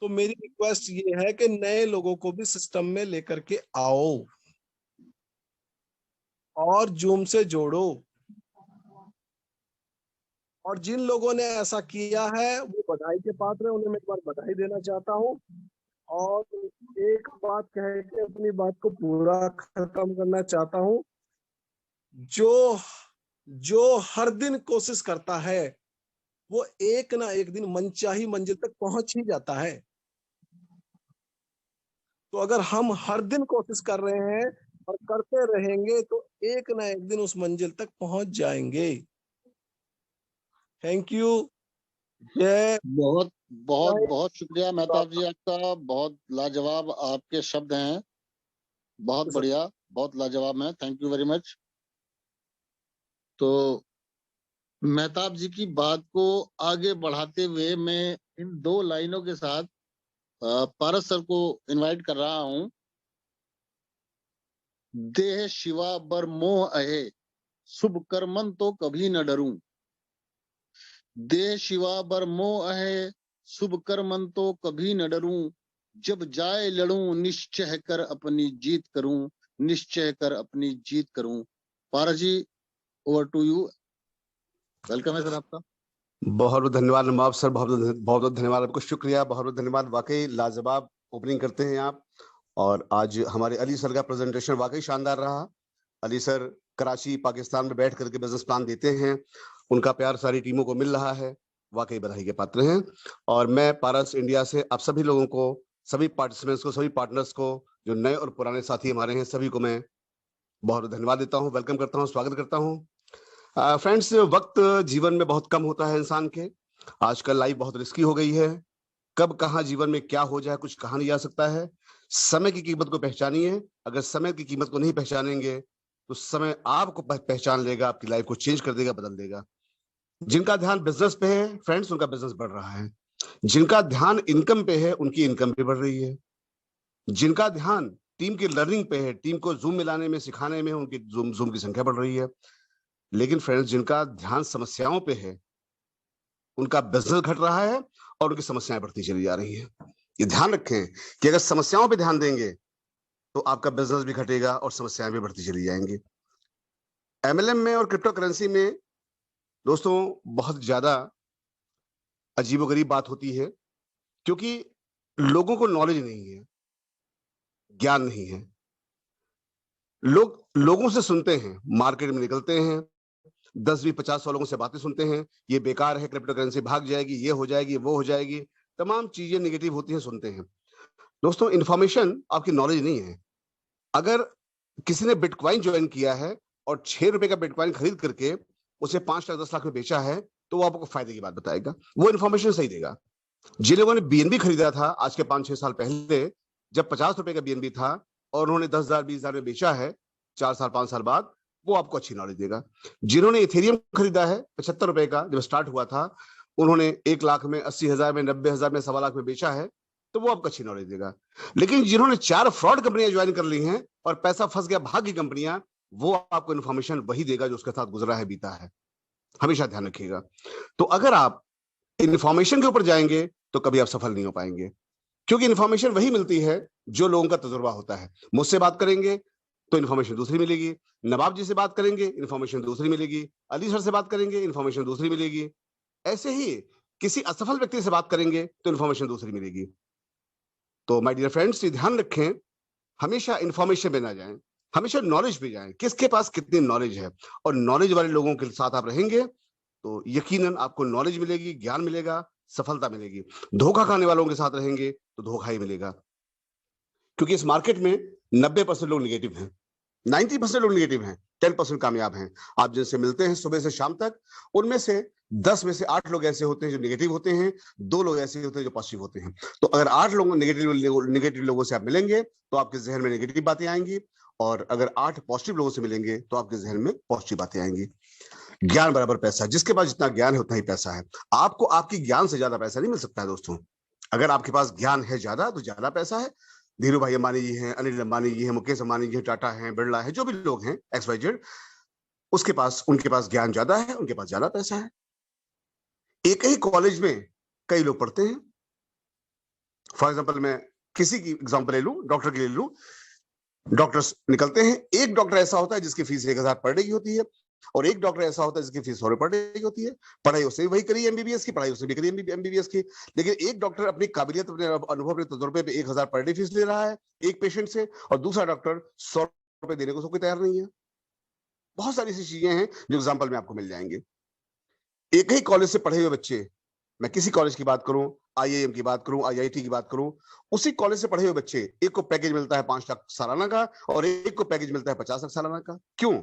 तो मेरी रिक्वेस्ट ये है कि नए लोगों को भी सिस्टम में लेकर के आओ और जूम से जोड़ो। और जिन लोगों ने ऐसा किया है वो बधाई के पात्र है, उन्हें मैं एक बार बधाई देना चाहता हूँ। और एक बात कह के अपनी बात को पूरा खत्म करना चाहता हूँ, जो हर दिन कोशिश करता है वो एक ना एक दिन मनचाही मंजिल तक पहुंच ही जाता है। तो अगर हम हर दिन कोशिश कर रहे हैं और करते रहेंगे तो एक ना एक दिन उस मंजिल तक पहुंच जाएंगे। Thank you. बहुत बहुत बहुत शुक्रिया मेहताब जी, आपका बहुत लाजवाब आपके शब्द हैं, बहुत बढ़िया, बहुत लाजवाब है, थैंक यू वेरी मच। तो मेहताब जी की बात को आगे बढ़ाते हुए मैं इन 2 लाइनों के साथ पारस सर को इनवाइट कर रहा हूं। देह शिवा बर मोह अहे, शुभ कर्मन तो कभी न डरूं। देह शिवा बर मोह अहे, शुभ कर्मन तो कभी न डरूं। जब जाए लड़ूं निश्चय कर अपनी जीत करूं, निश्चय कर अपनी जीत करूं। पारस जी, ओवर टू यू। वेलकम है सर आपका। बहुत बहुत धन्यवाद नवाब सर, बहुत बहुत धन्यवाद आपको, शुक्रिया, बहुत बहुत धन्यवाद। वाकई लाजवाब ओपनिंग करते हैं आप। और आज हमारे अली सर का प्रेजेंटेशन वाकई शानदार रहा। अली सर कराची पाकिस्तान में बैठ करके बिजनेस प्लान देते हैं, उनका प्यार सारी टीमों को मिल रहा है, वाकई बधाई के पात्र हैं। और मैं पारस इंडिया से आप सभी लोगों को, सभी पार्टिसिपेंट्स को, सभी पार्टनर्स को, जो नए और पुराने साथी हमारे हैं, सभी को मैं बहुत धन्यवाद देता हूँ, वेलकम करता हूँ, स्वागत करता हूँ। फ्रेंड्स, वक्त जीवन में बहुत कम होता है इंसान के। आजकल लाइफ बहुत रिस्की हो गई है, कब कहाँ जीवन में क्या हो जाए कुछ कहा नहीं जा सकता है। समय की कीमत को पहचानिए, अगर समय की कीमत को नहीं पहचानेंगे तो समय आपको पहचान लेगा, आपकी लाइफ को चेंज कर देगा, बदल देगा। जिनका ध्यान बिजनेस पे है फ्रेंड्स, उनका बिजनेस बढ़ रहा है। जिनका ध्यान इनकम पे है उनकी इनकम भी बढ़ रही है, जिनका ध्यान टीम की लर्निंग पे है, टीम को जूम मिलाने में सिखाने में, उनकी जूम की संख्या बढ़ रही है। लेकिन फ्रेंड्स, जिनका ध्यान समस्याओं पे है उनका बिजनेस घट रहा है और उनकी समस्याएं बढ़ती चली जा रही हैं। ये ध्यान रखें कि अगर समस्याओं पे ध्यान देंगे तो आपका बिजनेस भी घटेगा और समस्याएं भी बढ़ती चली जाएंगी। एमएलएम में और क्रिप्टो करेंसी में दोस्तों बहुत ज्यादा अजीबोगरीब बात होती है, क्योंकि लोगों को नॉलेज नहीं है, ज्ञान नहीं है। लोगों से सुनते हैं, मार्केट में निकलते हैं, 10-20-50 लोगों से बातें सुनते हैं, ये बेकार है, क्रिप्टो करेंसी भाग जाएगी, ये हो जाएगी, वो हो जाएगी, तमाम चीजें नेगेटिव होती हैं, सुनते हैं। दोस्तों, इंफॉर्मेशन आपकी नॉलेज नहीं है। अगर किसी ने बिटकॉइन ज्वाइन किया है और 6 रुपए का बिटकॉइन खरीद करके उसे 5 लाख 10 लाख में बेचा है, तो वो आपको फायदे की बात बताएगा, वो इन्फॉर्मेशन सही देगा। जिन लोगों ने बीएनबी खरीदा था आज के 5-6 साल पहले, जब 50 रुपए का बीएनबी था और उन्होंने 10,000 20,000 में बेचा है 4 साल 5 साल बाद, वो आपको अच्छी नॉलेज देगा। जिन्होंने इथेरियम खरीदा है 75 रुपए का, जब स्टार्ट हुआ था, उन्होंने 1 लाख में, 80,000 में, 90,000 में, 1.25 लाख में बेचा है, तो वो आपको अच्छी नॉलेज देगा। लेकिन जिन्होंने 4 फ्रॉड कंपनियां ज्वाइन कर ली हैं और पैसा फंस गया, भाग की कंपनियां, वो आपको इन्फॉर्मेशन वही देगा जो उसके साथ गुजरा है, बीता है। हमेशा ध्यान रखिएगा। तो अगर आप इन्फॉर्मेशन के ऊपर जाएंगे तो कभी आप सफल नहीं हो पाएंगे, क्योंकि इन्फॉर्मेशन वही मिलती है जो लोगों का तजुर्बा होता है। मुझसे बात करेंगे तो इन्फॉर्मेशन दूसरी मिलेगी, नवाब जी से बात करेंगे इन्फॉर्मेशन दूसरी मिलेगी, अली सर से बात करेंगे इन्फॉर्मेशन दूसरी मिलेगी, ऐसे ही किसी असफल व्यक्ति से बात करेंगे तो इन्फॉर्मेशन दूसरी मिलेगी। तो माय डियर फ्रेंड्स, ये ध्यान रखें, हमेशा इन्फॉर्मेशन पे ना जाएं, हमेशा नॉलेज पे जाएं, किसके पास कितनी नॉलेज है। और नॉलेज वाले लोगों के साथ आप रहेंगे तो यकीनन आपको नॉलेज मिलेगी, ज्ञान मिलेगा, सफलता मिलेगी। धोखा खाने वालों के साथ रहेंगे तो धोखा ही मिलेगा, क्योंकि इस मार्केट में 90% लोग नेगेटिव हैं, 90% लोग नेगेटिव हैं, 10% कामयाब हैं। आप जिनसे मिलते हैं सुबह से शाम तक, उनमें से 10 में से 8 लोग ऐसे होते हैं जो नेगेटिव होते हैं, 2 लोग ऐसे होते हैं जो पॉजिटिव होते हैं। तो अगर 8 लोगों नेगेटिव लोगों से आप मिलेंगे तो आपके जहन में नेगेटिव बातें आएंगी, और अगर 8 पॉजिटिव लोगों से मिलेंगे तो आपके जहन में पॉजिटिव बातें आएंगी। ज्ञान बराबर पैसा, जिसके पास जितना ज्ञान है उतना ही पैसा है। आपको आपकी ज्ञान से ज्यादा पैसा नहीं मिल सकता है दोस्तों। अगर आपके पास ज्ञान है ज्यादा तो ज्यादा पैसा है। धीरू भाई अंबानी जी हैं, अनिल अंबानी जी हैं, मुकेश अंबानी जी हैं, टाटा हैं, बिरला है, जो भी लोग हैं XYZ, उनके पास ज्ञान ज्यादा है, उनके पास ज्यादा पैसा है। एक ही कॉलेज में कई लोग पढ़ते हैं। फॉर एग्जाम्पल, मैं किसी की एग्जाम्पल ले लूं, डॉक्टर की ले लूं। डॉक्टर्स निकलते हैं, एक डॉक्टर ऐसा होता है जिसकी फीस 1,000 पर डे की होती है, और एक डॉक्टर ऐसा होता है जिसकी फीस 100 पर डे की होती है। पढ़ाई उससे भी वही करी एमबीबीएस की, पढ़ाई उससे भी करी एमबीबीएस की, लेकिन एक डॉक्टर अपनी काबिलियत, अपने अनुभव, अपने तजुर्बे पे 1,000 पर डे फीस ले रहा है एक पेशेंट से, और दूसरा डॉक्टर 100 रुपए देने को कोई तैयार नहीं है। बहुत सारी ऐसी चीजें हैं जो एग्जाम्पल में आपको मिल जाएंगे। एक ही कॉलेज से पढ़े हुए बच्चे, मैं किसी कॉलेज की बात करूं, IIM की बात करूं, IIT की बात करूं, उसी कॉलेज से पढ़े हुए बच्चे, एक को पैकेज मिलता है 5 लाख सालाना का और एक को पैकेज मिलता है 50 लाख सालाना का। क्यों?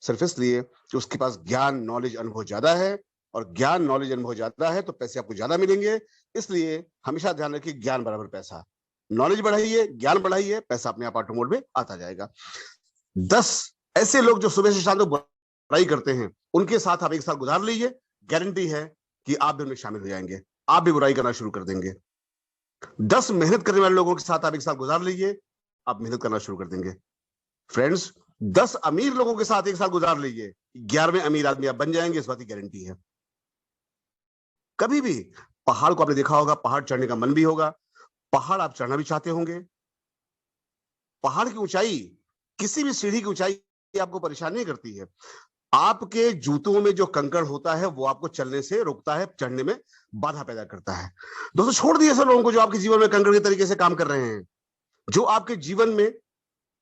सिर्फ इसलिए कि उसके पास ज्ञान, नॉलेज, अनुभव ज्यादा है, और ज्ञान, नॉलेज, अनुभव ज्यादा है तो पैसे आपको ज्यादा मिलेंगे। इसलिए हमेशा ध्यान रखिए, ज्ञान बराबर पैसा। नॉलेज बढ़ाइए, ज्ञान बढ़ाइए, पैसा अपने आप ऑटो मोड में आता जाएगा। 10 ऐसे लोग जो सुबह से शाम तक बुराई करते हैं, उनके साथ आप एक साल गुजार लीजिए, गारंटी है कि आप भी उनमें शामिल हो जाएंगे, आप भी बुराई करना शुरू कर देंगे। 10 मेहनत करने वाले लोगों के साथ आप एक साल गुजार लीजिए, आप मेहनत करना शुरू कर देंगे। फ्रेंड्स, 10 अमीर लोगों के साथ एक साल गुजार लीजिए, 11वें अमीर आदमी आप बन जाएंगे, इस बात की गारंटी है। कभी भी पहाड़ को आपने देखा होगा, पहाड़ चढ़ने का मन भी होगा, पहाड़ आप चढ़ना भी चाहते होंगे। पहाड़ की ऊंचाई, किसी भी सीढ़ी की ऊंचाई आपको परेशान नहीं करती है। आपके जूतों में जो कंकड़ होता है वो आपको चलने से रोकता है, चढ़ने में बाधा पैदा करता है। दोस्तों, छोड़ दिए ऐसे लोगों को जो आपके जीवन में कंकड़ के तरीके से काम कर रहे हैं, जो आपके जीवन में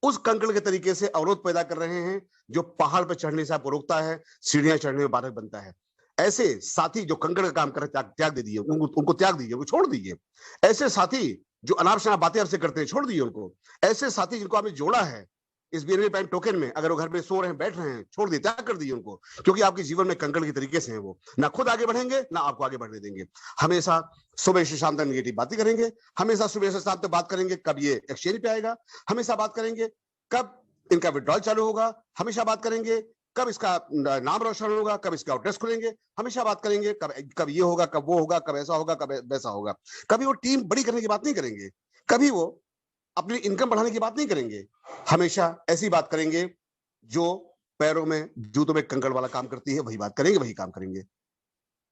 उस कंकड़ के तरीके से अवरोध पैदा कर रहे हैं, जो पहाड़ पर चढ़ने से आपको रोकता है, सीढ़ियां चढ़ने में बाधक बनता है। ऐसे साथी जो कंकड़ का काम कर रहे हैं, त्याग दे दीजिए उनको त्याग दीजिए, उनको छोड़ दीजिए। ऐसे साथी जो अनाप शनाप बातें आपसे करते हैं, छोड़ दीजिए उनको। ऐसे साथी जिनको आपने जोड़ा है इस BNB प्राइम टोकन में, अगर वो घर में सो रहे हैं, बैठ रहे हैं, छोड़ दिए, त्याग कर दीजिए उनको, क्योंकि आपके जीवन में कंकड़ के तरीके से हैं वो, ना खुद आगे बढ़ेंगे ना आपको आगे बढ़ने देंगे। हमेशा सुबह से शाम तक नेगेटिव बातें करेंगे, हमेशा सुबह से शाम तक बात करेंगे कब ये एक्सचेंज पे आएगा, हमेशा बात करेंगे कब इनका विड्रॉल चालू होगा, हमेशा बात करेंगे कब इसका नाम रोशन होगा, कब इसके आउटलेट्स खुलेंगे, हमेशा बात करेंगे कब ये होगा, कब वो होगा, कब ऐसा होगा, कब वैसा होगा। कभी वो टीम बड़ी करने की बात नहीं करेंगे, कभी वो अपनी इनकम बढ़ाने की बात नहीं करेंगे, हमेशा ऐसी बात करेंगे जो पैरों में जूतों में कंकड़ वाला काम करती है, वही बात करेंगे, वही काम करेंगे।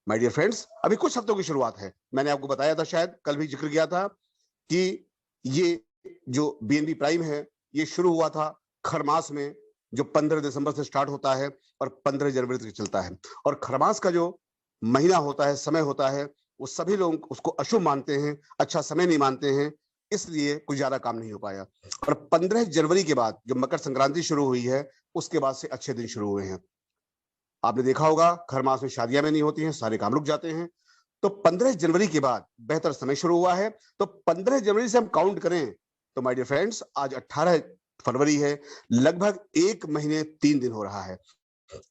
माय डियर फ्रेंड्स, अभी कुछ हफ्तों की शुरुआत है। मैंने आपको बताया था, शायद कल भी जिक्र किया था कि ये जो बीएनबी प्राइम है ये शुरू हुआ था खरमास में, जो 15 दिसंबर से स्टार्ट होता है और 15 जनवरी तक चलता है। और खरमास का जो महीना होता है, समय होता है, वो सभी लोग उसको अशुभ मानते हैं, अच्छा समय नहीं मानते हैं, इसलिए कुछ ज्यादा काम नहीं हो पाया। और 15 जनवरी के बाद जो मकर संक्रांति शुरू हुई है, उसके बाद से अच्छे दिन शुरू हुए हैं। आपने देखा होगा खरमास में शादियां में नहीं होती हैं, सारे काम रुक जाते हैं। तो 15 जनवरी के बाद बेहतर समय शुरू हुआ है। तो 15 जनवरी से हम काउंट करें तो माय डियर फ्रेंड्स, आज 18 फरवरी है, लगभग 1 महीने 3 दिन हो रहा है,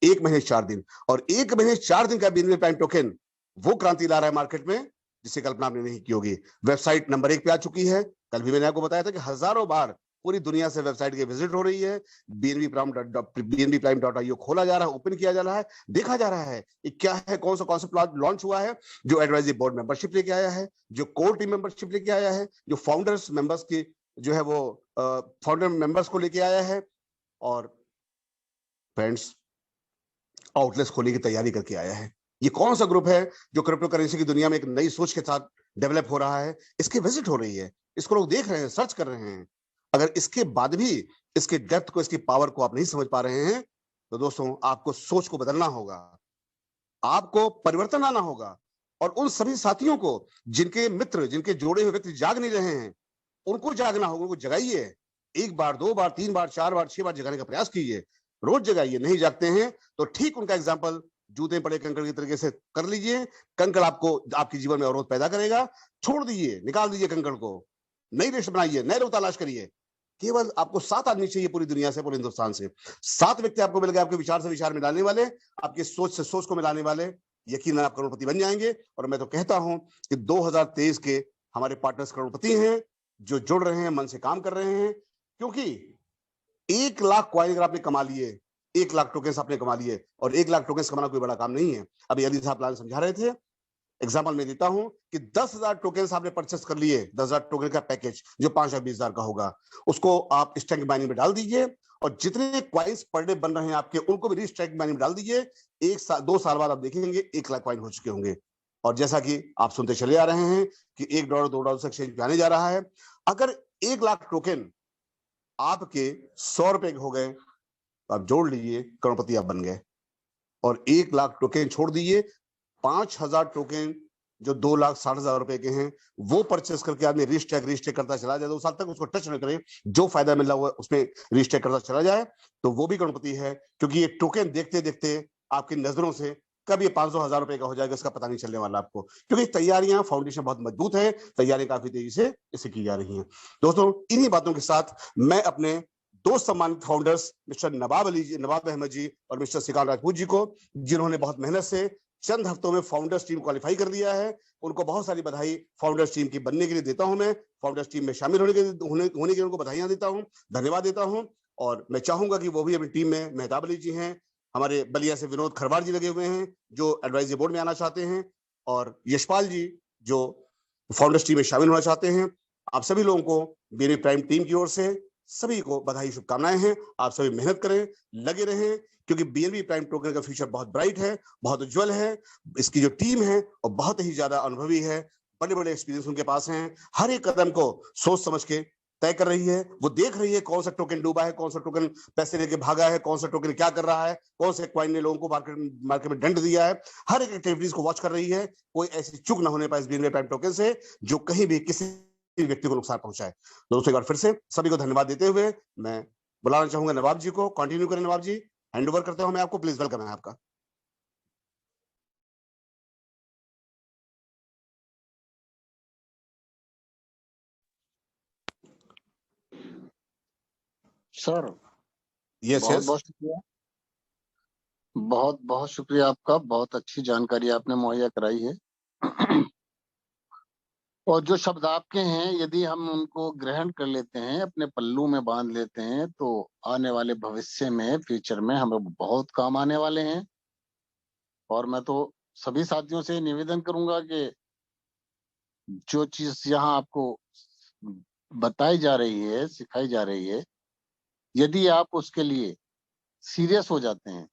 1 महीने 4 दिन। और 1 महीने 4 दिन का बीएनबी प्राइम टोकन वो क्रांति ला रहा है मार्केट में जिसकी कल्पना आपने नहीं की होगी। वेबसाइट नंबर 1 पे आ चुकी है। कल भी मैंने आपको बताया था कि हजारों बार पूरी दुनिया से वेबसाइट की विजिट हो रही है। bnbprime.io खोला जा रहा है, ओपन किया जा रहा है, देखा जा रहा है ये क्या है, कौन सा कॉन्सेप्ट लॉन्च हुआ है, जो एडवाइजरी बोर्ड मेंबरशिप लेके आया है, जो कोर टीम मेंबरशिप लेके आया है, जो फाउंडर्स मेंबर्स की जो है वो फाउंडर मेंबर्स को लेके आया है, और फ्रेंड्स आउटलेट्स खोलने की तैयारी करके आया है। ये कौन सा ग्रुप है जो क्रिप्टो करेंसी की दुनिया में एक नई सोच के साथ डेवलप हो रहा है, इसकी विजिट हो रही है, इसको लोग देख रहे हैं, सर्च कर रहे हैं। अगर इसके बाद भी इसके डेप्थ को, इसकी पावर को आप नहीं समझ पा रहे हैं, तो दोस्तों आपको सोच को बदलना होगा, आपको परिवर्तन लाना होगा। और उन सभी साथियों को जिनके मित्र, जिनके जोड़े हुए व्यक्ति जाग नहीं रहे हैं, उनको जागना होगा, उनको जगाइए। 1 बार 2 बार 3 बार 4 बार 6 बार जगाने का प्रयास कीजिए, रोज जगाइए। नहीं जागते हैं तो ठीक उनका एग्जाम्पल जूते पड़े कंकड़ की तरीके से कर लीजिए। कंकड़ आपको आपके जीवन में अवरोध पैदा करेगा, छोड़ दीजिए, निकाल दीजिए कंकड़ को, नई लिस्ट बनाइए, नए लोग तलाश करिए। केवल आपको 7 आदमी चाहिए पूरी दुनिया से, पूरे हिंदुस्तान से 7 व्यक्ति आपको मिल गए, आपके विचार से विचार मिलाने वाले, आपकी सोच से सोच को मिलाने वाले। यकीन आप करोड़पति बन जाएंगे। और मैं तो कहता हूं कि 2023 के हमारे पार्टनर्स करोड़पति हैं, जो जुड़ रहे हैं, मन से काम कर रहे हैं। क्योंकि 1 लाख कॉइन अगर आपने कमा लिए, 1 लाख टोकन्स आपने कमा लिए, और 1 लाख टोकन्स कमाना कोई बड़ा काम नहीं है। अभी अली साहब प्लान समझा रहे थे, एग्जाम्पल मैं देता हूं कि 10,000 टोकन्स आपने परचेस कर लिए, 10,000 टोकन का पैकेज जो 5,20,000 का होगा, उसको आप स्टैक माइनिंग में डाल दीजिए, और जितने क्वाइंस पर डे बन रहे हैं आपके, उनको भी स्टैक माइनिंग में डाल दीजिए। 2 साल बाद आप देखेंगे 1 लाख कॉइन हो चुके होंगे। और जैसा कि आप सुनते चले आ रहे हैं कि $1 $2 से एक्सचेंज पे आने जा रहा है। अगर 1 लाख टोकन आपके 100 रुपए हो गए तो आप जोड़ लीजिए, करोड़पति आप बन गए। और 1 लाख टोकन छोड़ दीजिए, 5,000 टोकन जो 2,60,000 रुपए के हैं, वो परचेस करके आदमी रिस्टेक करता चला जाए, 2 साल तक उसको टच न करे, जो फायदा मिल रहा है उसमें रिस्टेक करता चला जाए, तो वो भी करोड़पति है। क्योंकि ये टोकन देखते देखते आपकी नजरों से कब ये 500,000 रुपए का हो जाएगा, इसका पता नहीं चलने वाला आपको। क्योंकि तैयारियां, फाउंडेशन बहुत मजबूत है, तैयारियां काफी तेजी से इसे की जा रही हैं। दोस्तों, इन्हीं बातों के साथ मैं अपने 2 सम्मानित फाउंडर्स मिस्टर नवाब अहमद जी और मिस्टर सिकाल राजपूत जी को, जिन्होंने बहुत मेहनत से चंद हफ्तों में फाउंडर्स टीम क्वालिफाई कर लिया है, उनको बहुत सारी बधाई फाउंडर्स टीम की बनने के लिए देता हूं। मैं फाउंडर्स टीम में शामिल होने के लिए उनको बधाइयां देता हूं, धन्यवाद देता हूं। और मैं चाहूंगा कि वो भी अपनी टीम में, मेहताब अली जी हैं, हमारे बलिया से विनोद खरवार जी लगे हुए हैं जो एडवाइजरी बोर्ड में आना चाहते हैं, और यशपाल जी जो फाउंडर्स टीम में शामिल होना चाहते हैं। आप सभी लोगों को बीएनबी प्राइम टीम की ओर से सभी को बधाई, शुभकामनाएं हैं। आप सभी मेहनत करें, लगे रहें, क्योंकि बीएनबी प्राइम टोकन का फ्यूचर बहुत ब्राइट है, बहुत उज्जवल है। इसकी जो टीम है और बहुत ही ज्यादा अनुभवी है, बड़े बड़े एक्सपीरियंस उनके पास हैं, हर एक कदम को सोच समझ के तय कर रही है। वो देख रही है कौन सा टोकन डूबा है, कौन सा टोकन पैसे लेके भागा है, कौन सा टोकन क्या कर रहा है, कौन से क्वाइन ने लोगों को मार्केट में दंड दिया है। हर एक एक्टिविटीज को वॉच कर रही है, कोई ऐसी चूक ना होने पाए इस बीएनबी प्राइम टोकन से जो कहीं भी किसी व्यक्ति को नुकसान पहुंचाए। दोस्तों, एक बार फिर से सभी को धन्यवाद देते हुए मैं बुलाना चाहूंगा नवाब जी को। कंटिन्यू करें नवाब जी, हैंड ओवर करते हो मैं आपको, प्लीज वेलकम है आपका। सर यस बहुत यस, बहुत शुक्रिया, बहुत बहुत शुक्रिया आपका। बहुत अच्छी जानकारी आपने मुहैया कराई है। और जो शब्द आपके हैं यदि हम उनको ग्रहण कर लेते हैं, अपने पल्लू में बांध लेते हैं, तो आने वाले भविष्य में, फ्यूचर में हमें बहुत काम आने वाले हैं। और मैं तो सभी साथियों से निवेदन करूंगा कि जो चीज यहाँ आपको बताई जा रही है, सिखाई जा रही है, यदि आप उसके लिए सीरियस हो जाते हैं,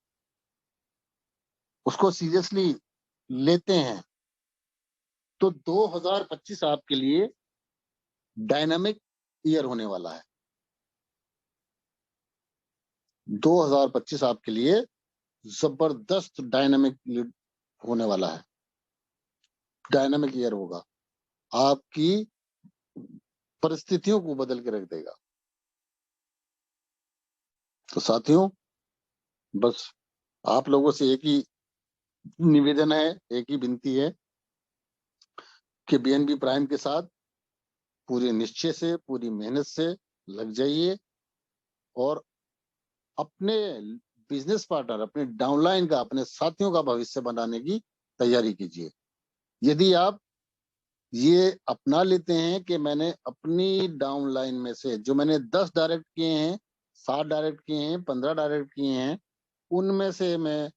उसको सीरियसली लेते हैं, तो 2025 आपके लिए डायनामिक ईयर होने वाला है। 2025 आपके लिए जबरदस्त डायनामिक होने वाला है, डायनामिक ईयर होगा, आपकी परिस्थितियों को बदल के रख देगा। तो साथियों, बस आप लोगों से एक ही निवेदन है, एक ही विनती है कि बीएनबी प्राइम के साथ पूरे निश्चय से, पूरी मेहनत से लग जाइए और अपने बिजनेस पार्टनर, अपने डाउनलाइन का, अपने साथियों का भविष्य बनाने की तैयारी कीजिए। यदि आप ये अपना लेते हैं कि मैंने अपनी डाउनलाइन में से जो मैंने 10 डायरेक्ट किए हैं, 7 डायरेक्ट किए हैं, 15 डायरेक्ट किए हैं, उनमें से मैं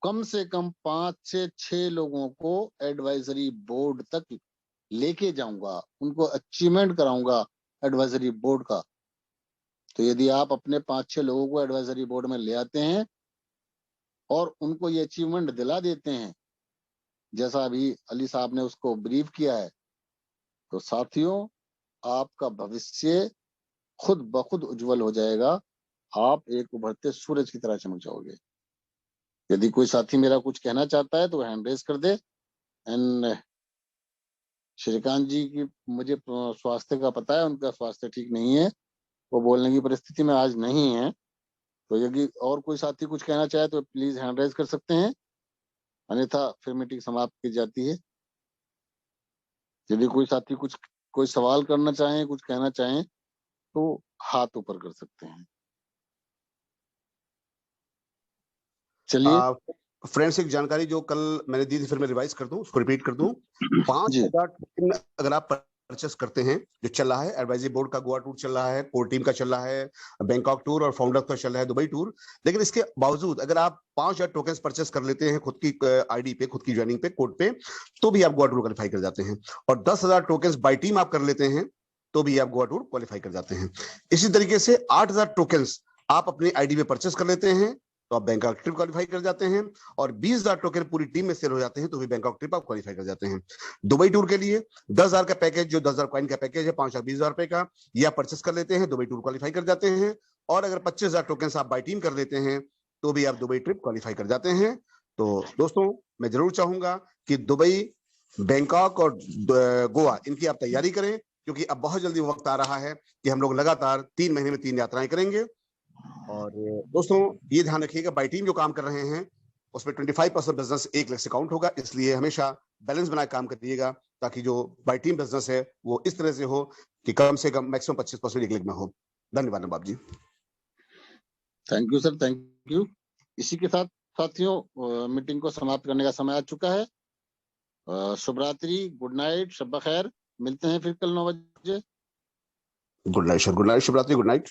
कम से कम 5 से 6 लोगों को एडवाइजरी बोर्ड तक लेके जाऊंगा, उनको अचीवमेंट कराऊंगा एडवाइजरी बोर्ड का। तो यदि आप अपने 5-6 लोगों को एडवाइजरी बोर्ड में ले आते हैं और उनको ये अचीवमेंट दिला देते हैं, जैसा अभी अली साहब ने उसको ब्रीफ किया है, तो साथियों, आपका भविष्य खुद ब खुद उज्जवल हो जाएगा। आप एक उभरते सूरज की तरह चमक जाओगे। यदि कोई साथी मेरा कुछ कहना चाहता है तो हैंड रेज कर दे। एंड श्रीकांत जी की मुझे स्वास्थ्य का पता है, उनका स्वास्थ्य ठीक नहीं है, वो बोलने की परिस्थिति में आज नहीं है। तो यदि और कोई साथी कुछ कहना चाहे तो प्लीज हैंड रेज कर सकते हैं, अन्यथा फिर मीटिंग समाप्त की जाती है। यदि कोई साथी कोई सवाल करना चाहें, कुछ कहना चाहें, तो हाथ ऊपर कर सकते हैं। चलिए फ्रेंड्स, एक जानकारी जो कल मैंने दी थी, फिर मैं रिवाइज कर दूं, उसको रिपीट कर दूं। 5,000 टोकन अगर आप परचेस करते हैं, जो चल रहा है, एडवाइजरी बोर्ड का गोवा टूर चल रहा है, कोर टीम का चल रहा है, बैंकॉक टूर और फाउंडर का चल रहा है दुबई टूर, लेकिन इसके बावजूद अगर आप 5,000 टोकन परचेस कर लेते हैं खुद की आईडी पे, खुद की ज्वाइनिंग पे, कोड पे, तो भी आप गोवा टूर क्वालिफाई कर जाते हैं। और 10,000 टोकन बाय टीम आप कर लेते हैं तो भी आप गोवा टूर क्वालिफाई कर जाते हैं। इसी तरीके से 8,000 टोकन आप अपनी आईडी पे परचेस कर लेते हैं तो आप बैंकॉक ट्रिप क्वालिफाई कर जाते हैं। और 20,000 टोकन पूरी टीम में सेल हो जाते हैं तो भी बैंकॉक ट्रिप आप क्वालिफाई कर जाते हैं। दुबई टूर के लिए 10,000 का पैकेज, जो 10,000 कॉइन का पैकेज है, 5,20,000 रुपए का, ये आप परचेस कर लेते हैं, दुबई टूर क्वालिफाई कर जाते हैं। और अगर 25,000 टोकन आप बाय टीम कर लेते हैं तो भी आप दुबई ट्रिप क्वालिफाई कर जाते हैं। तो दोस्तों, मैं जरूर चाहूंगा कि दुबई, बैंकॉक और गोवा, इनकी आप तैयारी करें, क्योंकि अब बहुत जल्दी वक्त आ रहा है कि हम लोग लगातार 3 महीने में 3 यात्राएं करेंगे। और दोस्तों, ये ध्यान रखिएगा, बाय टीम जो काम कर रहे हैं उसमें 25% बिजनेस 1 लाख से काउंट होगा, इसलिए हमेशा बैलेंस बनाए काम करिएगा, ताकि जो बाय टीम बिजनेस है वो इस तरह से हो कि कम से कम मैक्सिमम 25% 1 लाख में हो। धन्यवाद Nawab ji. Thank you sir, thank you. इसी के साथ साथियों, मीटिंग को समाप्त करने का समय आ चुका है। शुभ रात्रि, गुड नाइट, शब्बा खैर। मिलते हैं फिर कल 9 बजे। गुड नाइट, शुभ रात्रि, गुड नाइट।